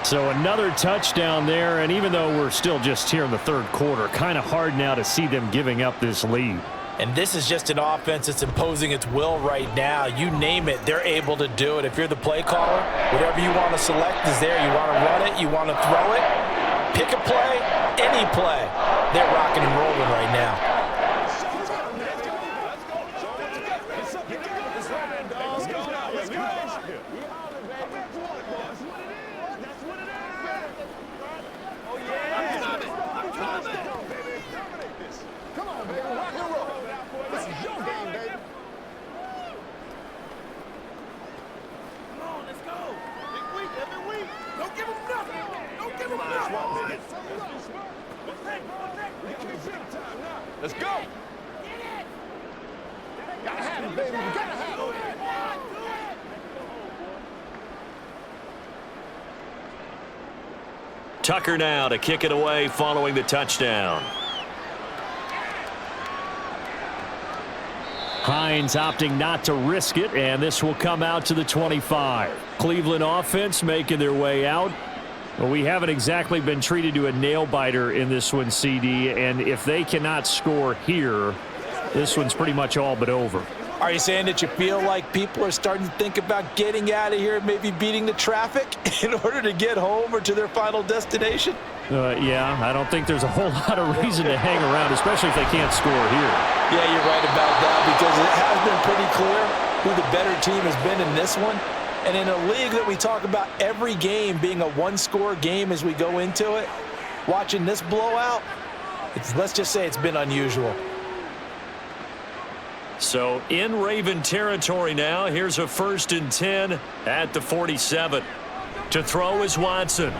So another touchdown there, and even though we're still just here in the 3rd quarter, kind of hard now to see them giving up this lead. And this is just an offense that's imposing its will right now. You name it, they're able to do it. If you're the play caller, whatever you want to select is there. You want to run it, you want to throw it, pick a play, any play. They're rocking and rolling right now. Let's go. Gotta have it, baby. We gotta have it. Tucker now to kick it away following the touchdown. Hines opting not to risk it, and this will come out to the 25. Cleveland offense making their way out. Well, we haven't exactly been treated to a nail-biter in this one, CD, and if they cannot score here, this one's pretty much all but over. Are you saying that you feel like people are starting to think about getting out of here and maybe beating the traffic in order to get home or to their final destination? Yeah, I don't think there's a whole lot of reason to hang around, especially if they can't score here. Yeah, you're right about that because it has been pretty clear who the better team has been in this one. And in a league that we talk about every game being a one-score game as we go into it, watching this blowout, let's just say it's been unusual. So in Raven territory now, here's a 1st and 10 at the 47. To throw is Watson.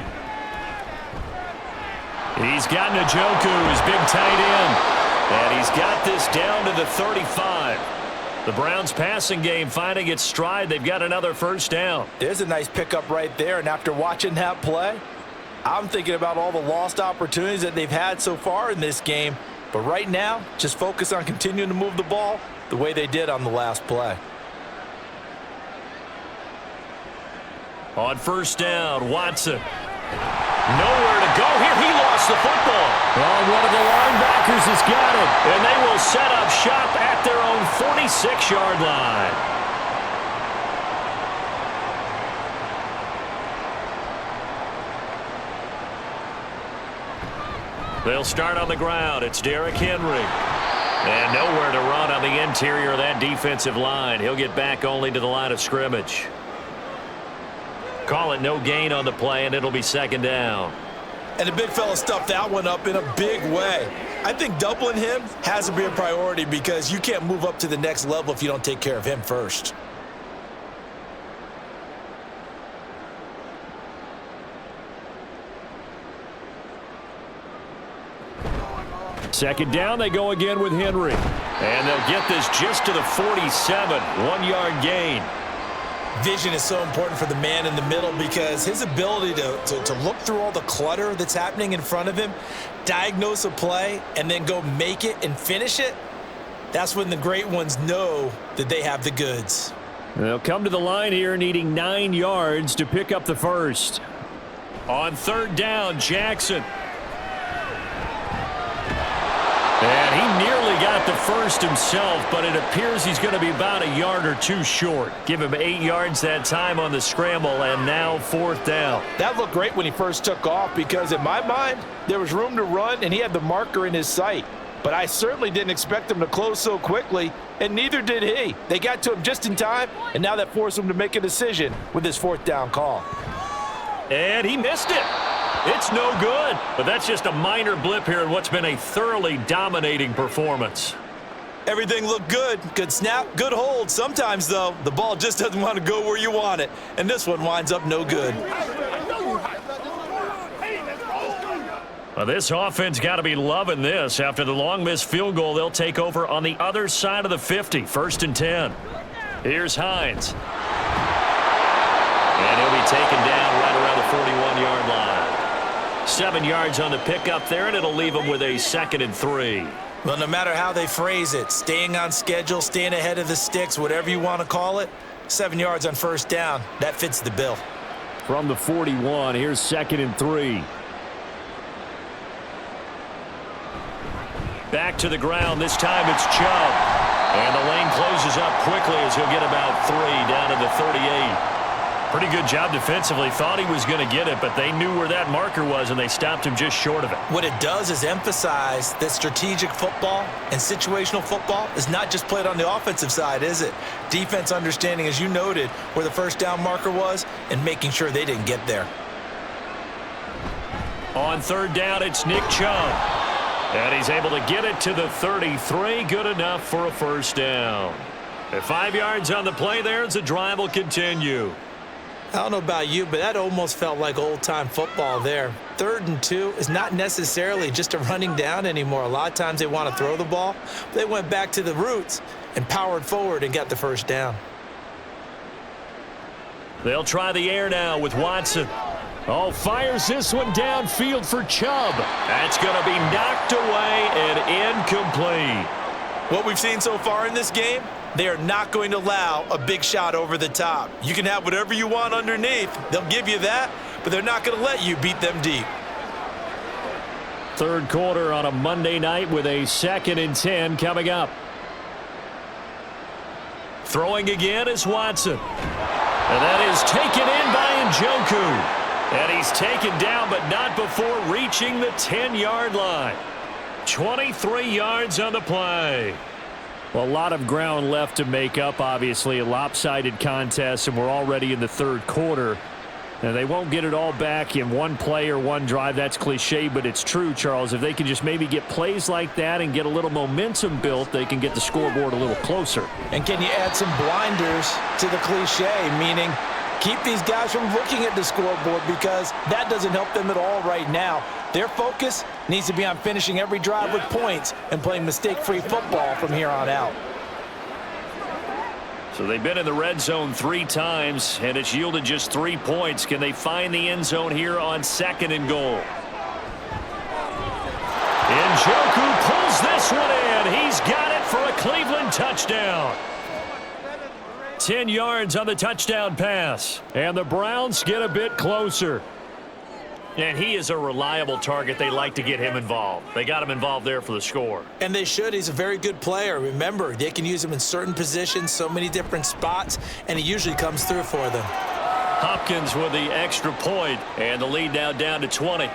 He's got Njoku, his big tight end. And he's got this down to the 35. The Browns passing game finding its stride. They've got another 1st down. There's a nice pickup right there. And after watching that play, I'm thinking about all the lost opportunities that they've had so far in this game. But right now, just focus on continuing to move the ball the way they did on the last play. On 1st down, Watson. Nowhere to go here. He lost the football. Oh, one of the linebackers has got it. And they will set up shop at their own 46-yard line. They'll start on the ground. It's Derrick Henry. And nowhere to run on the interior of that defensive line. He'll get back only to the line of scrimmage. Call it no gain on the play, and it'll be 2nd down. And the big fella stuffed that one up in a big way. I think doubling him has to be a priority because you can't move up to the next level if you don't take care of him first. Second down, they go again with Henry. And they'll get this just to the 47, 1-yard gain. Vision is so important for the man in the middle because his ability to look through all the clutter that's happening in front of him, diagnose a play, and then go make it and finish it, that's when the great ones know that they have the goods. They'll come to the line here needing 9 yards to pick up the 1st. On 3rd down, Jackson. And he nearly got the 1st himself, but it appears he's going to be about a yard or 2 short. Give him 8 yards that time on the scramble, and now 4th down. That looked great when he first took off because in my mind, there was room to run, and he had the marker in his sight. But I certainly didn't expect him to close so quickly, and neither did he. They got to him just in time, and now that forced him to make a decision with his 4th down call. And he missed it. It's no good. But that's just a minor blip here in what's been a thoroughly dominating performance. Everything looked good. Good snap, good hold. Sometimes, though, the ball just doesn't want to go where you want it. And this one winds up no good. Well, this offense got to be loving this. After the long missed field goal, they'll take over on the other side of the 50. 1st and 10. Here's Hines. And he'll be taken down right around the 41-yard line. 7 yards on the pickup there, and it'll leave him with a 2nd and 3. Well, no matter how they phrase it, staying on schedule, staying ahead of the sticks, whatever you want to call it, 7 yards on 1st down, that fits the bill. From the 41, here's 2nd and 3. Back to the ground. This time it's Chubb. And the lane closes up quickly as he'll get about 3 down to the 38. Pretty good job defensively. Thought he was going to get it, but they knew where that marker was, and they stopped him just short of it. What it does is emphasize that strategic football and situational football is not just played on the offensive side, is it? Defense understanding, as you noted, where the 1st down marker was and making sure they didn't get there. On 3rd down, it's Nick Chubb. And he's able to get it to the 33. Good enough for a 1st down. At 5 yards on the play there as the drive will continue. I don't know about you, but that almost felt like old-time football there. 3rd and 2 is not necessarily just a running down anymore. A lot of times they want to throw the ball. They went back to the roots and powered forward and got the 1st down. They'll try the air now with Watson. Oh, fires this one downfield for Chubb. That's going to be knocked away and incomplete. What we've seen so far in this game, they are not going to allow a big shot over the top. You can have whatever you want underneath. They'll give you that, but they're not going to let you beat them deep. 3rd quarter on a Monday night with a 2nd and 10 coming up. Throwing again is Watson. And that is taken in by Njoku. And he's taken down, but not before reaching the 10-yard line. 23 yards on the play. Well, a lot of ground left to make up, obviously. A lopsided contest, and we're already in the 3rd quarter. And they won't get it all back in one play or one drive. That's cliche, but it's true, Charles. If they can just maybe get plays like that and get a little momentum built, they can get the scoreboard a little closer. And can you add some blinders to the cliche, meaning keep these guys from looking at the scoreboard, because that doesn't help them at all right now. Their focus needs to be on finishing every drive with points and playing mistake-free football from here on out. So they've been in the red zone 3 times, and it's yielded just 3 points. Can they find the end zone here on 2nd and goal? Njoku pulls this one in. He's got it for a Cleveland touchdown. 10 yards on the touchdown pass. And the Browns get a bit closer. And he is a reliable target. They like to get him involved. They got him involved there for the score. And they should. He's a very good player. Remember, they can use him in certain positions, so many different spots, and he usually comes through for them. Hopkins with the extra point, and the lead now down to 20.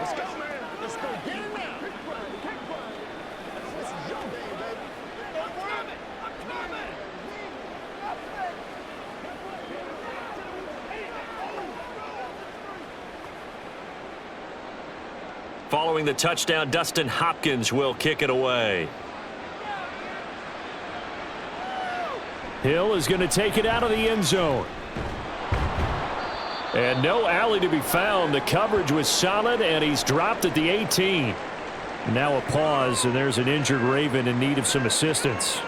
Let's go, man. Let's go. Get it now. This is your game, baby. I'm coming. I'm coming. Following the touchdown, Dustin Hopkins will kick it away. Hill is going to take it out of the end zone. And no alley to be found. The coverage was solid, and he's dropped at the 18. Now a pause, and there's an injured Raven in need of some assistance.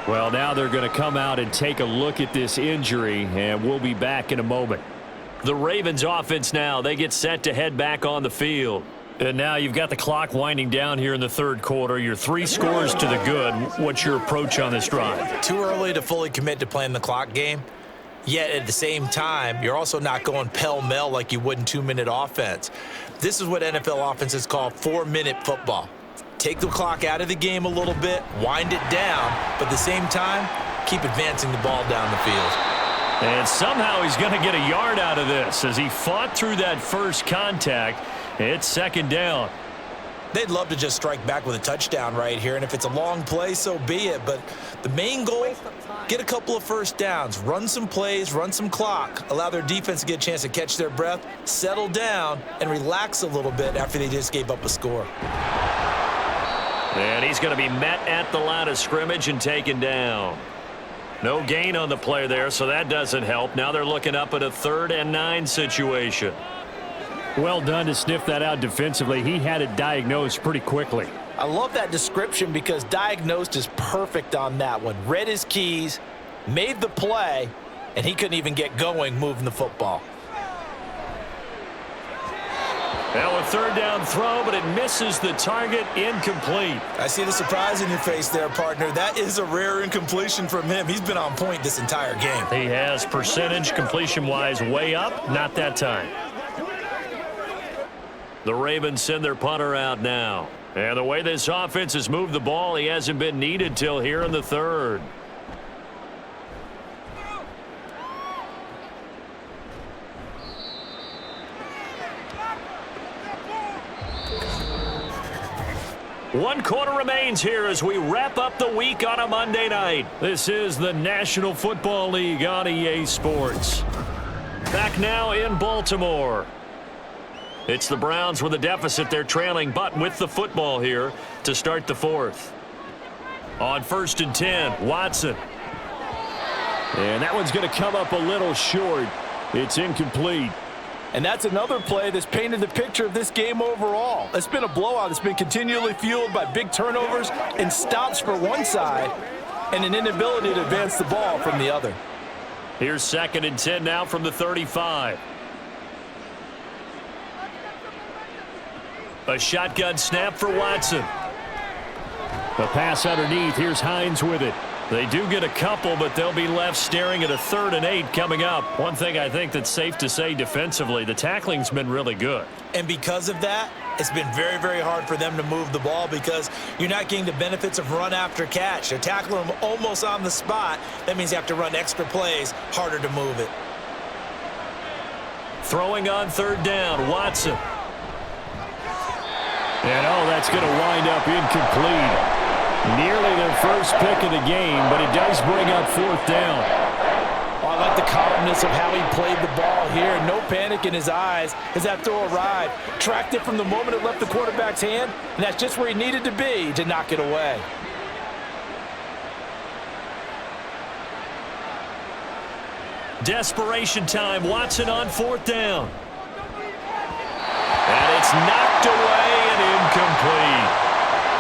Well, now they're going to come out and take a look at this injury, and we'll be back in a moment. The Ravens offense now, they get set to head back on the field. And now you've got the clock winding down here in the 3rd quarter. You're 3 scores to the good. What's your approach on this drive? Too early to fully commit to playing the clock game. Yet at the same time, you're also not going pell-mell like you would in 2-minute offense. This is what NFL offenses call 4-minute football. take the clock out of the game a little bit, wind it down, but at the same time, keep advancing the ball down the field. And somehow he's going to get a yard out of this as he fought through that first contact. It's second down. They'd love to just strike back with a touchdown right here, and if it's a long play, so be it. But the main goal, get a couple of first downs, run some plays, run some clock, allow their defense to get a chance to catch their breath, settle down, and relax a little bit after they just gave up a score. And he's going to be met at the line of scrimmage and taken down. No gain on the play there, so that doesn't help. Now they're looking up at a 3rd and 9 situation. Well done to sniff that out defensively. He had it diagnosed pretty quickly. I love that description because diagnosed is perfect on that one. Read his keys, made the play, and he couldn't even get going moving the football. Now a 3rd down throw, but it misses the target, incomplete. I see the surprise in your face there, partner. That is a rare incompletion from him. He's been on point this entire game. He has percentage completion-wise way up, not that time. The Ravens send their punter out now. And the way this offense has moved the ball, he hasn't been needed till here in the 3rd. One quarter remains here as we wrap up the week on a Monday night. This is the National Football League on EA Sports. Back now in Baltimore. It's the Browns with a deficit. They're trailing, but with the football here to start the 4th. On 1st and 10, Watson. And that one's going to come up a little short. It's incomplete. And that's another play that's painted the picture of this game overall. It's been a blowout. It's been continually fueled by big turnovers and stops for one side and an inability to advance the ball from the other. Here's 2nd and 10 now from the 35. A shotgun snap for Watson. The pass underneath. Here's Hines with it. They do get a couple, but they'll be left staring at a 3rd and 8 coming up. One thing I think that's safe to say defensively, the tackling's been really good. And because of that, it's been very, very hard for them to move the ball because you're not getting the benefits of run after catch. They're tackling them almost on the spot. That means you have to run extra plays, harder to move it. Throwing on 3rd down, Watson. And, that's going to wind up incomplete. Nearly their first pick of the game, but it does bring up 4th down. Oh, I like the calmness of how he played the ball here. No panic in his eyes as that throw arrived. Tracked it from the moment it left the quarterback's hand, and that's just where he needed to be to knock it away. Desperation time. Watson on 4th down. And it's knocked away and incomplete.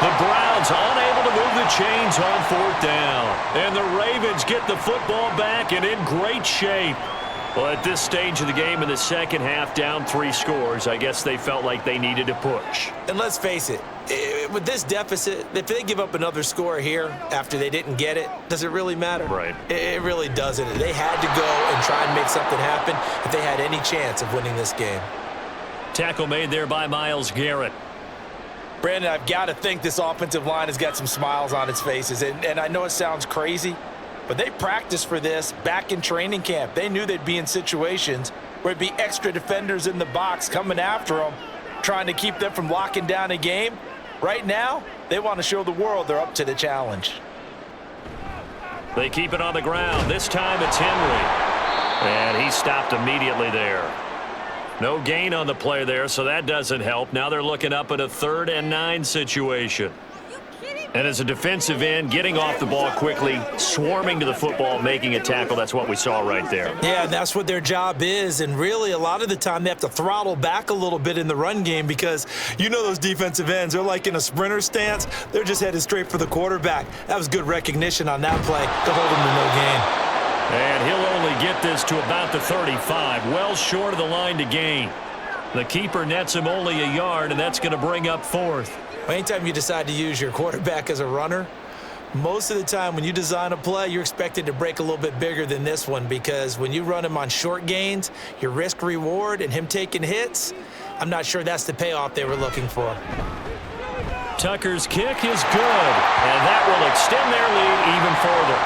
The Browns unable to move the chains on 4th down. And the Ravens get the football back and in great shape. Well, at this stage of the game in the second half, down 3 scores, I guess they felt like they needed to push. And let's face it, with this deficit, if they give up another score here after they didn't get it, does it really matter? Right. It really doesn't. They had to go and try and make something happen if they had any chance of winning this game. Tackle made there by Myles Garrett. Brandon, I've got to think this offensive line has got some smiles on its faces. And I know it sounds crazy, but they practiced for this back in training camp. They knew they'd be in situations where it'd be extra defenders in the box coming after them, trying to keep them from locking down a game. Right now, they want to show the world they're up to the challenge. They keep it on the ground. This time it's Henry. And he stopped immediately there. No gain on the play there, so that doesn't help. Now they're looking up at a 3rd and 9 situation. And as a defensive end, getting off the ball quickly, swarming to the football, making a tackle, that's what we saw right there. Yeah, that's what their job is. And really, a lot of the time, they have to throttle back a little bit in the run game because you know those defensive ends, they're like in a sprinter stance. They're just headed straight for the quarterback. That was good recognition on that play to hold them to no gain. And he'll only get this to about the 35, well short of the line to gain. The keeper nets him only a yard, and that's going to bring up 4th. Anytime you decide to use your quarterback as a runner, most of the time when you design a play, you're expected to break a little bit bigger than this one because when you run him on short gains, your risk-reward and him taking hits, I'm not sure that's the payoff they were looking for. Tucker's kick is good, and that will extend their lead even further.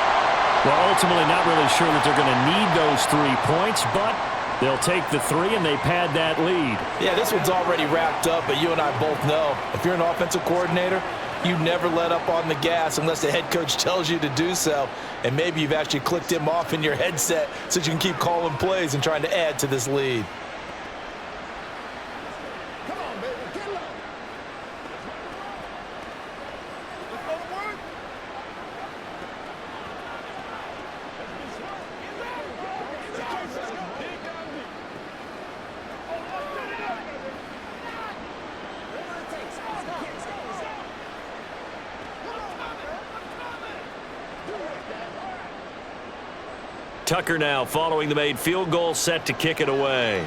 Well, ultimately not really sure that they're going to need those 3 points, but they'll take the 3 and they pad that lead. Yeah, this one's already wrapped up, but you and I both know if you're an offensive coordinator, you never let up on the gas unless the head coach tells you to do so. And maybe you've actually clicked him off in your headset so you can keep calling plays and trying to add to this lead. Come on, baby. Get low. Let's go to work. Tucker now following the made field goal, set to kick it away.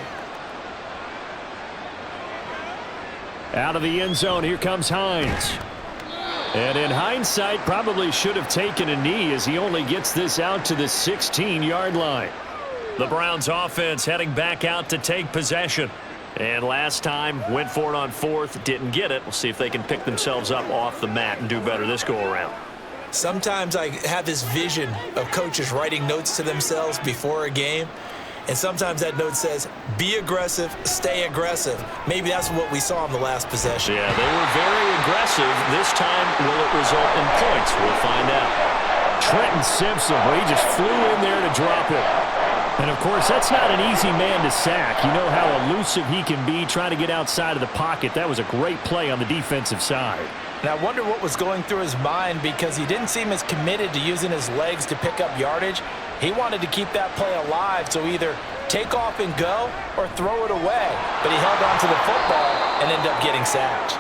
Out of the end zone, here comes Hines. And in hindsight, probably should have taken a knee as he only gets this out to the 16-yard line. The Browns offense heading back out to take possession. And last time, went for it on 4th, didn't get it. We'll see if they can pick themselves up off the mat and do better this go-around. Sometimes I have this vision of coaches writing notes to themselves before a game, and sometimes that note says, be aggressive, stay aggressive. Maybe that's what we saw in the last possession. Yeah, they were very aggressive. This time, will it result in points? We'll find out. Trenton Simpson, he just flew in there to drop it. And, of course, that's not an easy man to sack. You know how elusive he can be trying to get outside of the pocket. That was a great play on the defensive side. And I wonder what was going through his mind because he didn't seem as committed to using his legs to pick up yardage. He wanted to keep that play alive, so either take off and go or throw it away. But he held on to the football and ended up getting sacked.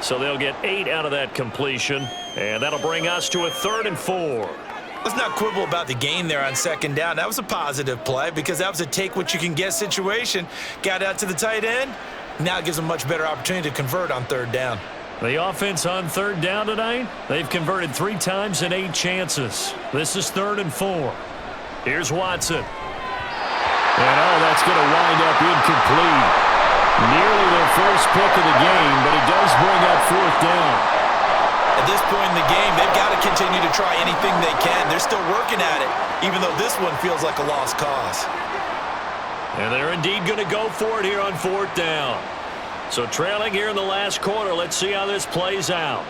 So they'll get 8 out of that completion, and that'll bring us to a 3rd and 4. Let's not quibble about the gain there on 2nd down. That was a positive play because that was a take-what-you-can-get situation. Got out to the tight end. Now it gives them a much better opportunity to convert on 3rd down. The offense on 3rd down tonight, they've converted 3 times in 8 chances. This is 3rd and 4. Here's Watson. And, that's going to wind up incomplete. Nearly their first pick of the game, but it does bring up 4th down. At this point in the game, they've got to continue to try anything they can. They're still working at it, even though this one feels like a lost cause. And they're indeed going to go for it here on 4th down. So trailing here in the last quarter, let's see how this plays out.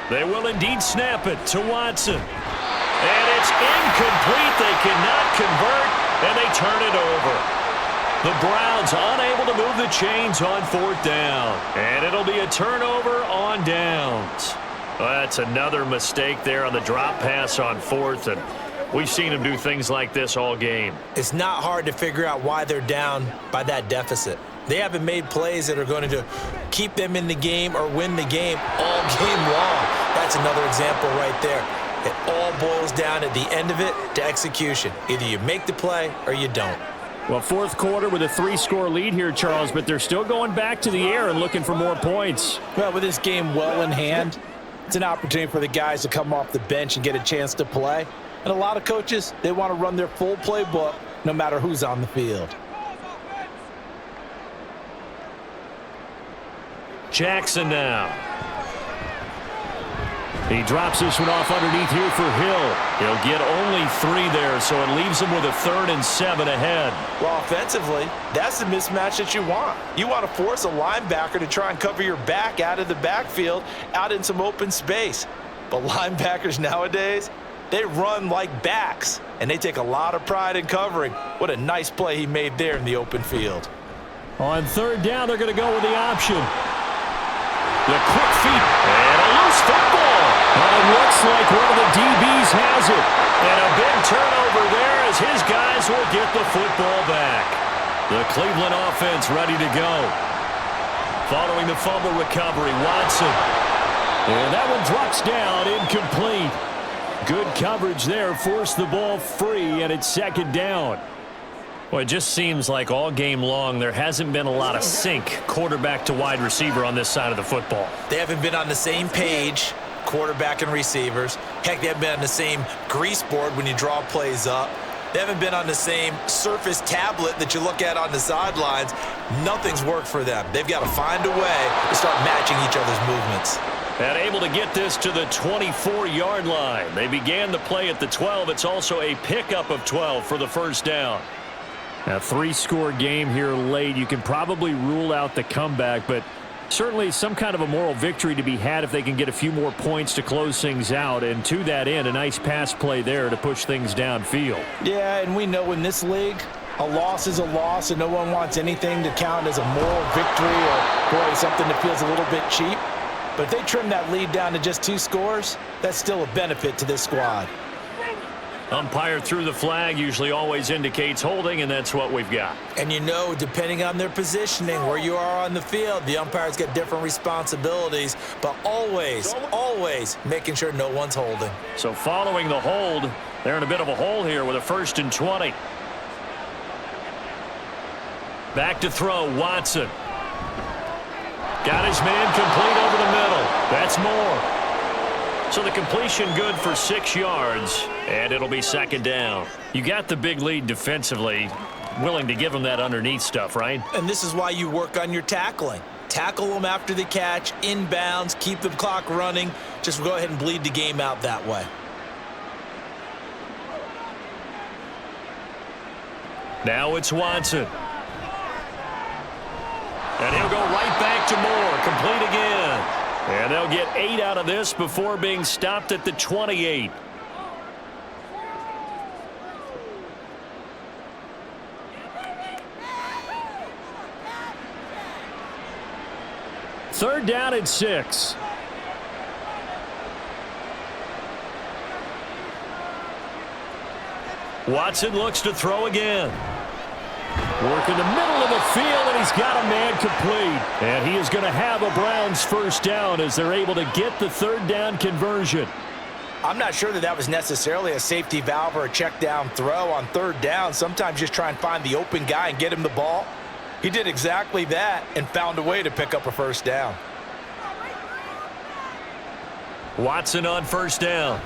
They will indeed snap it to Watson. And it's incomplete. They cannot convert, and they turn it over. The Browns unable to move the chains on 4th down. And it'll be a turnover on downs. Well, that's another mistake there on the drop pass on 4th, and we've seen them do things like this all game. It's not hard to figure out why they're down by that deficit. They haven't made plays that are going to keep them in the game or win the game all game long. That's another example right there. It all boils down at the end of it to execution. Either you make the play or you don't. Well, 4th quarter with a 3-score lead here, Charles, but they're still going back to the air and looking for more points. Well, with this game well in hand, it's an opportunity for the guys to come off the bench and get a chance to play. And a lot of coaches, they want to run their full playbook no matter who's on the field. Jackson now. He drops this one off underneath here for Hill. He'll get only 3 there, so it leaves him with a 3rd and 7 ahead. Well, offensively, that's the mismatch that you want. You want to force a linebacker to try and cover your back out of the backfield, out in some open space. But linebackers nowadays, they run like backs, and they take a lot of pride in covering. What a nice play he made there in the open field. On 3rd down, they're going to go with the option. The quick feet, and a loose football. It looks like one of the DBs has it. And a big turnover there as his guys will get the football back. The Cleveland offense ready to go. Following the fumble recovery, Watson. And that one drops down, incomplete. Good coverage there, forced the ball free, and it's 2nd down. Well, it just seems like all game long there hasn't been a lot of sync quarterback to wide receiver on this side of the football. They haven't been on the same page, quarterback and receivers. Heck, they haven't been on the same grease board when you draw plays up. They haven't been on the same surface tablet that you look at on the sidelines. Nothing's worked for them. They've got to find a way to start matching each other's movements. And able to get this to the 24-yard line. They began the play at the 12. It's also a pickup of 12 for the first down. A 3-score game here late. You can probably rule out the comeback, but certainly some kind of a moral victory to be had if they can get a few more points to close things out. And to that end, a nice pass play there to push things downfield. Yeah, and we know in this league, a loss is a loss, and no one wants anything to count as a moral victory or, boy, something that feels a little bit cheap. But if they trim that lead down to just 2 scores, that's still a benefit to this squad. Umpire threw the flag, usually always indicates holding, and that's what we've got. And you know, depending on their positioning, where you are on the field, the umpires get different responsibilities, but always, always making sure no one's holding. So following the hold, they're in a bit of a hole here with a 1st and 20. Back to throw, Watson. Got his man complete over the middle. That's more. So the completion good for 6 yards, and it'll be 2nd down. You got the big lead defensively, willing to give them that underneath stuff, right? And this is why you work on your tackling. Tackle them after the catch, inbounds, keep the clock running. Just go ahead and bleed the game out that way. Now it's Watson. And he'll go right back to Moore, complete again. And they'll get 8 out of this before being stopped at the 28. Third down and 6. Watson looks to throw again. Work in the middle of the field, and he's got a man complete. And he is going to have a Browns first down as they're able to get the 3rd down conversion. I'm not sure that was necessarily a safety valve or a check down throw on 3rd down. Sometimes just try and find the open guy and get him the ball. He did exactly that and found a way to pick up a first down. Watson on 1st down.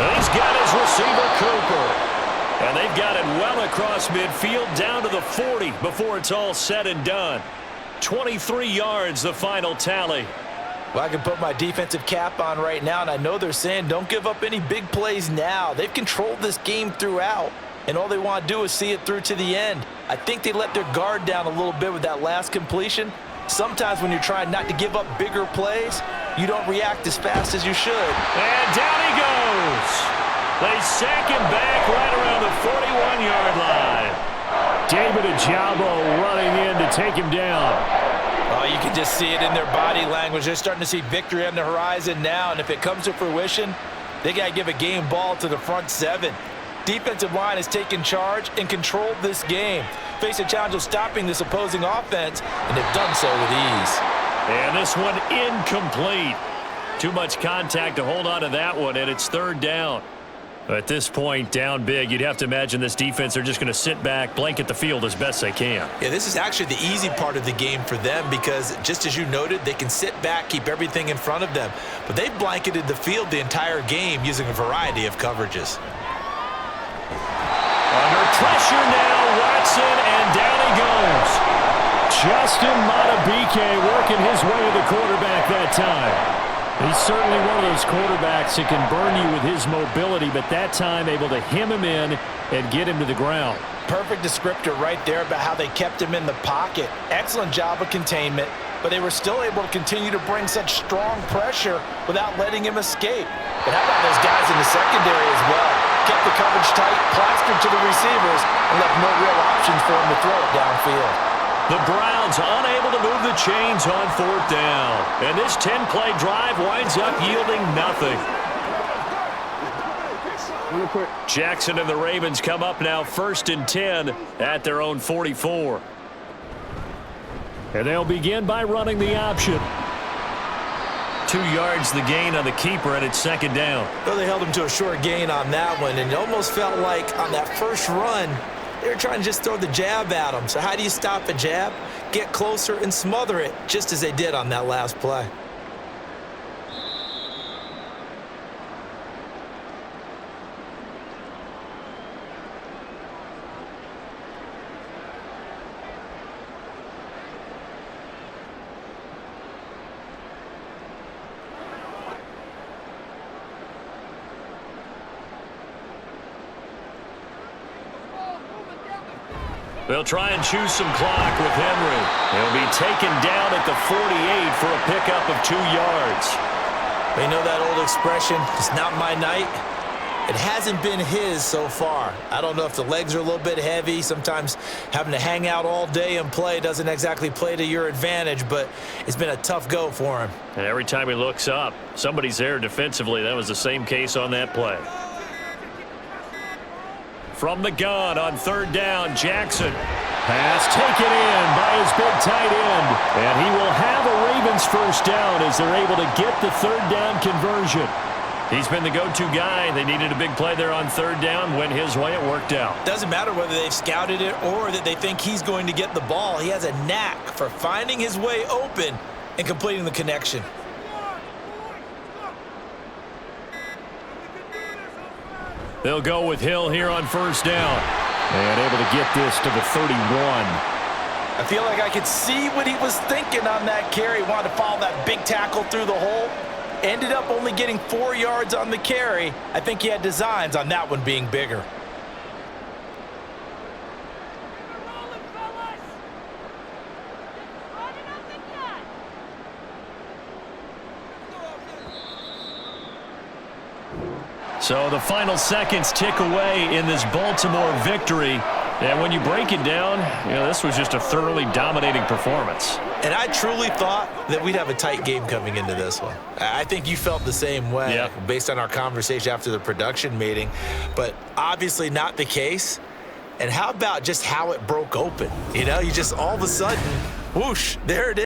And he's got his receiver, Cooper. And they've got it well across midfield down to the 40 before it's all said and done. 23 yards, the final tally. Well, I can put my defensive cap on right now, and I know they're saying don't give up any big plays now. They've controlled this game throughout, and all they want to do is see it through to the end. I think they let their guard down a little bit with that last completion. Sometimes when you're trying not to give up bigger plays, you don't react as fast as you should. And down he goes. They sack him back right around the 41-yard line. David Ojabo running in to take him down. Oh, you can just see it in their body language. They're starting to see victory on the horizon now, and if it comes to fruition, they got to give a game ball to the front 7. Defensive line has taken charge and controlled this game. Face a challenge of stopping this opposing offense, and they've done so with ease. And this one incomplete. Too much contact to hold on to that one, and it's 3rd down. At this point, down big, you'd have to imagine this defense are just going to sit back, blanket the field as best they can. Yeah, this is actually the easy part of the game for them because, just as you noted, they can sit back, keep everything in front of them. But they've blanketed the field the entire game using a variety of coverages. Under pressure now, Watson, and down he goes. Justin Madubuike working his way to the quarterback that time. He's certainly one of those quarterbacks that can burn you with his mobility, but that time able to hem him in and get him to the ground. Perfect descriptor right there about how they kept him in the pocket. Excellent job of containment, but they were still able to continue to bring such strong pressure without letting him escape. But how about those guys in the secondary as well? Kept the coverage tight, plastered to the receivers, and left no real options for him to throw it downfield. The Browns unable to move the chains on 4th down. And this 10-play drive winds up yielding nothing. Jackson and the Ravens come up now 1st and 10 at their own 44. And they'll begin by running the option. 2 yards the gain on the keeper, and it's 2nd down. Well, they held him to a short gain on that one, and it almost felt like on that first run, they were trying to just throw the jab at him. So how do you stop a jab? Get closer and smother it, just as they did on that last play. They'll try and choose some clock with Henry. He'll be taken down at the 48 for a pickup of 2 yards. You know that old expression, it's not my night? It hasn't been his so far. I don't know if the legs are a little bit heavy. Sometimes having to hang out all day and play doesn't exactly play to your advantage, but it's been a tough go for him. And every time he looks up, somebody's there defensively. That was the same case on that play. From the gun on 3rd down, Jackson. Pass taken in by his big tight end. And he will have a Ravens first down as they're able to get the 3rd down conversion. He's been the go-to guy. They needed a big play there on 3rd down. Went his way. It worked out. Doesn't matter whether they've scouted it or that they think he's going to get the ball. He has a knack for finding his way open and completing the connection. They'll go with Hill here on 1st down. And able to get this to the 31. I feel like I could see what he was thinking on that carry. He wanted to follow that big tackle through the hole. Ended up only getting 4 yards on the carry. I think he had designs on that one being bigger. So the final seconds tick away in this Baltimore victory. And when you break it down, this was just a thoroughly dominating performance. And I truly thought that we'd have a tight game coming into this one. I think you felt the same way based on our conversation after the production meeting, but obviously not the case. And how about just how it broke open? You just all of a sudden, whoosh, there it is.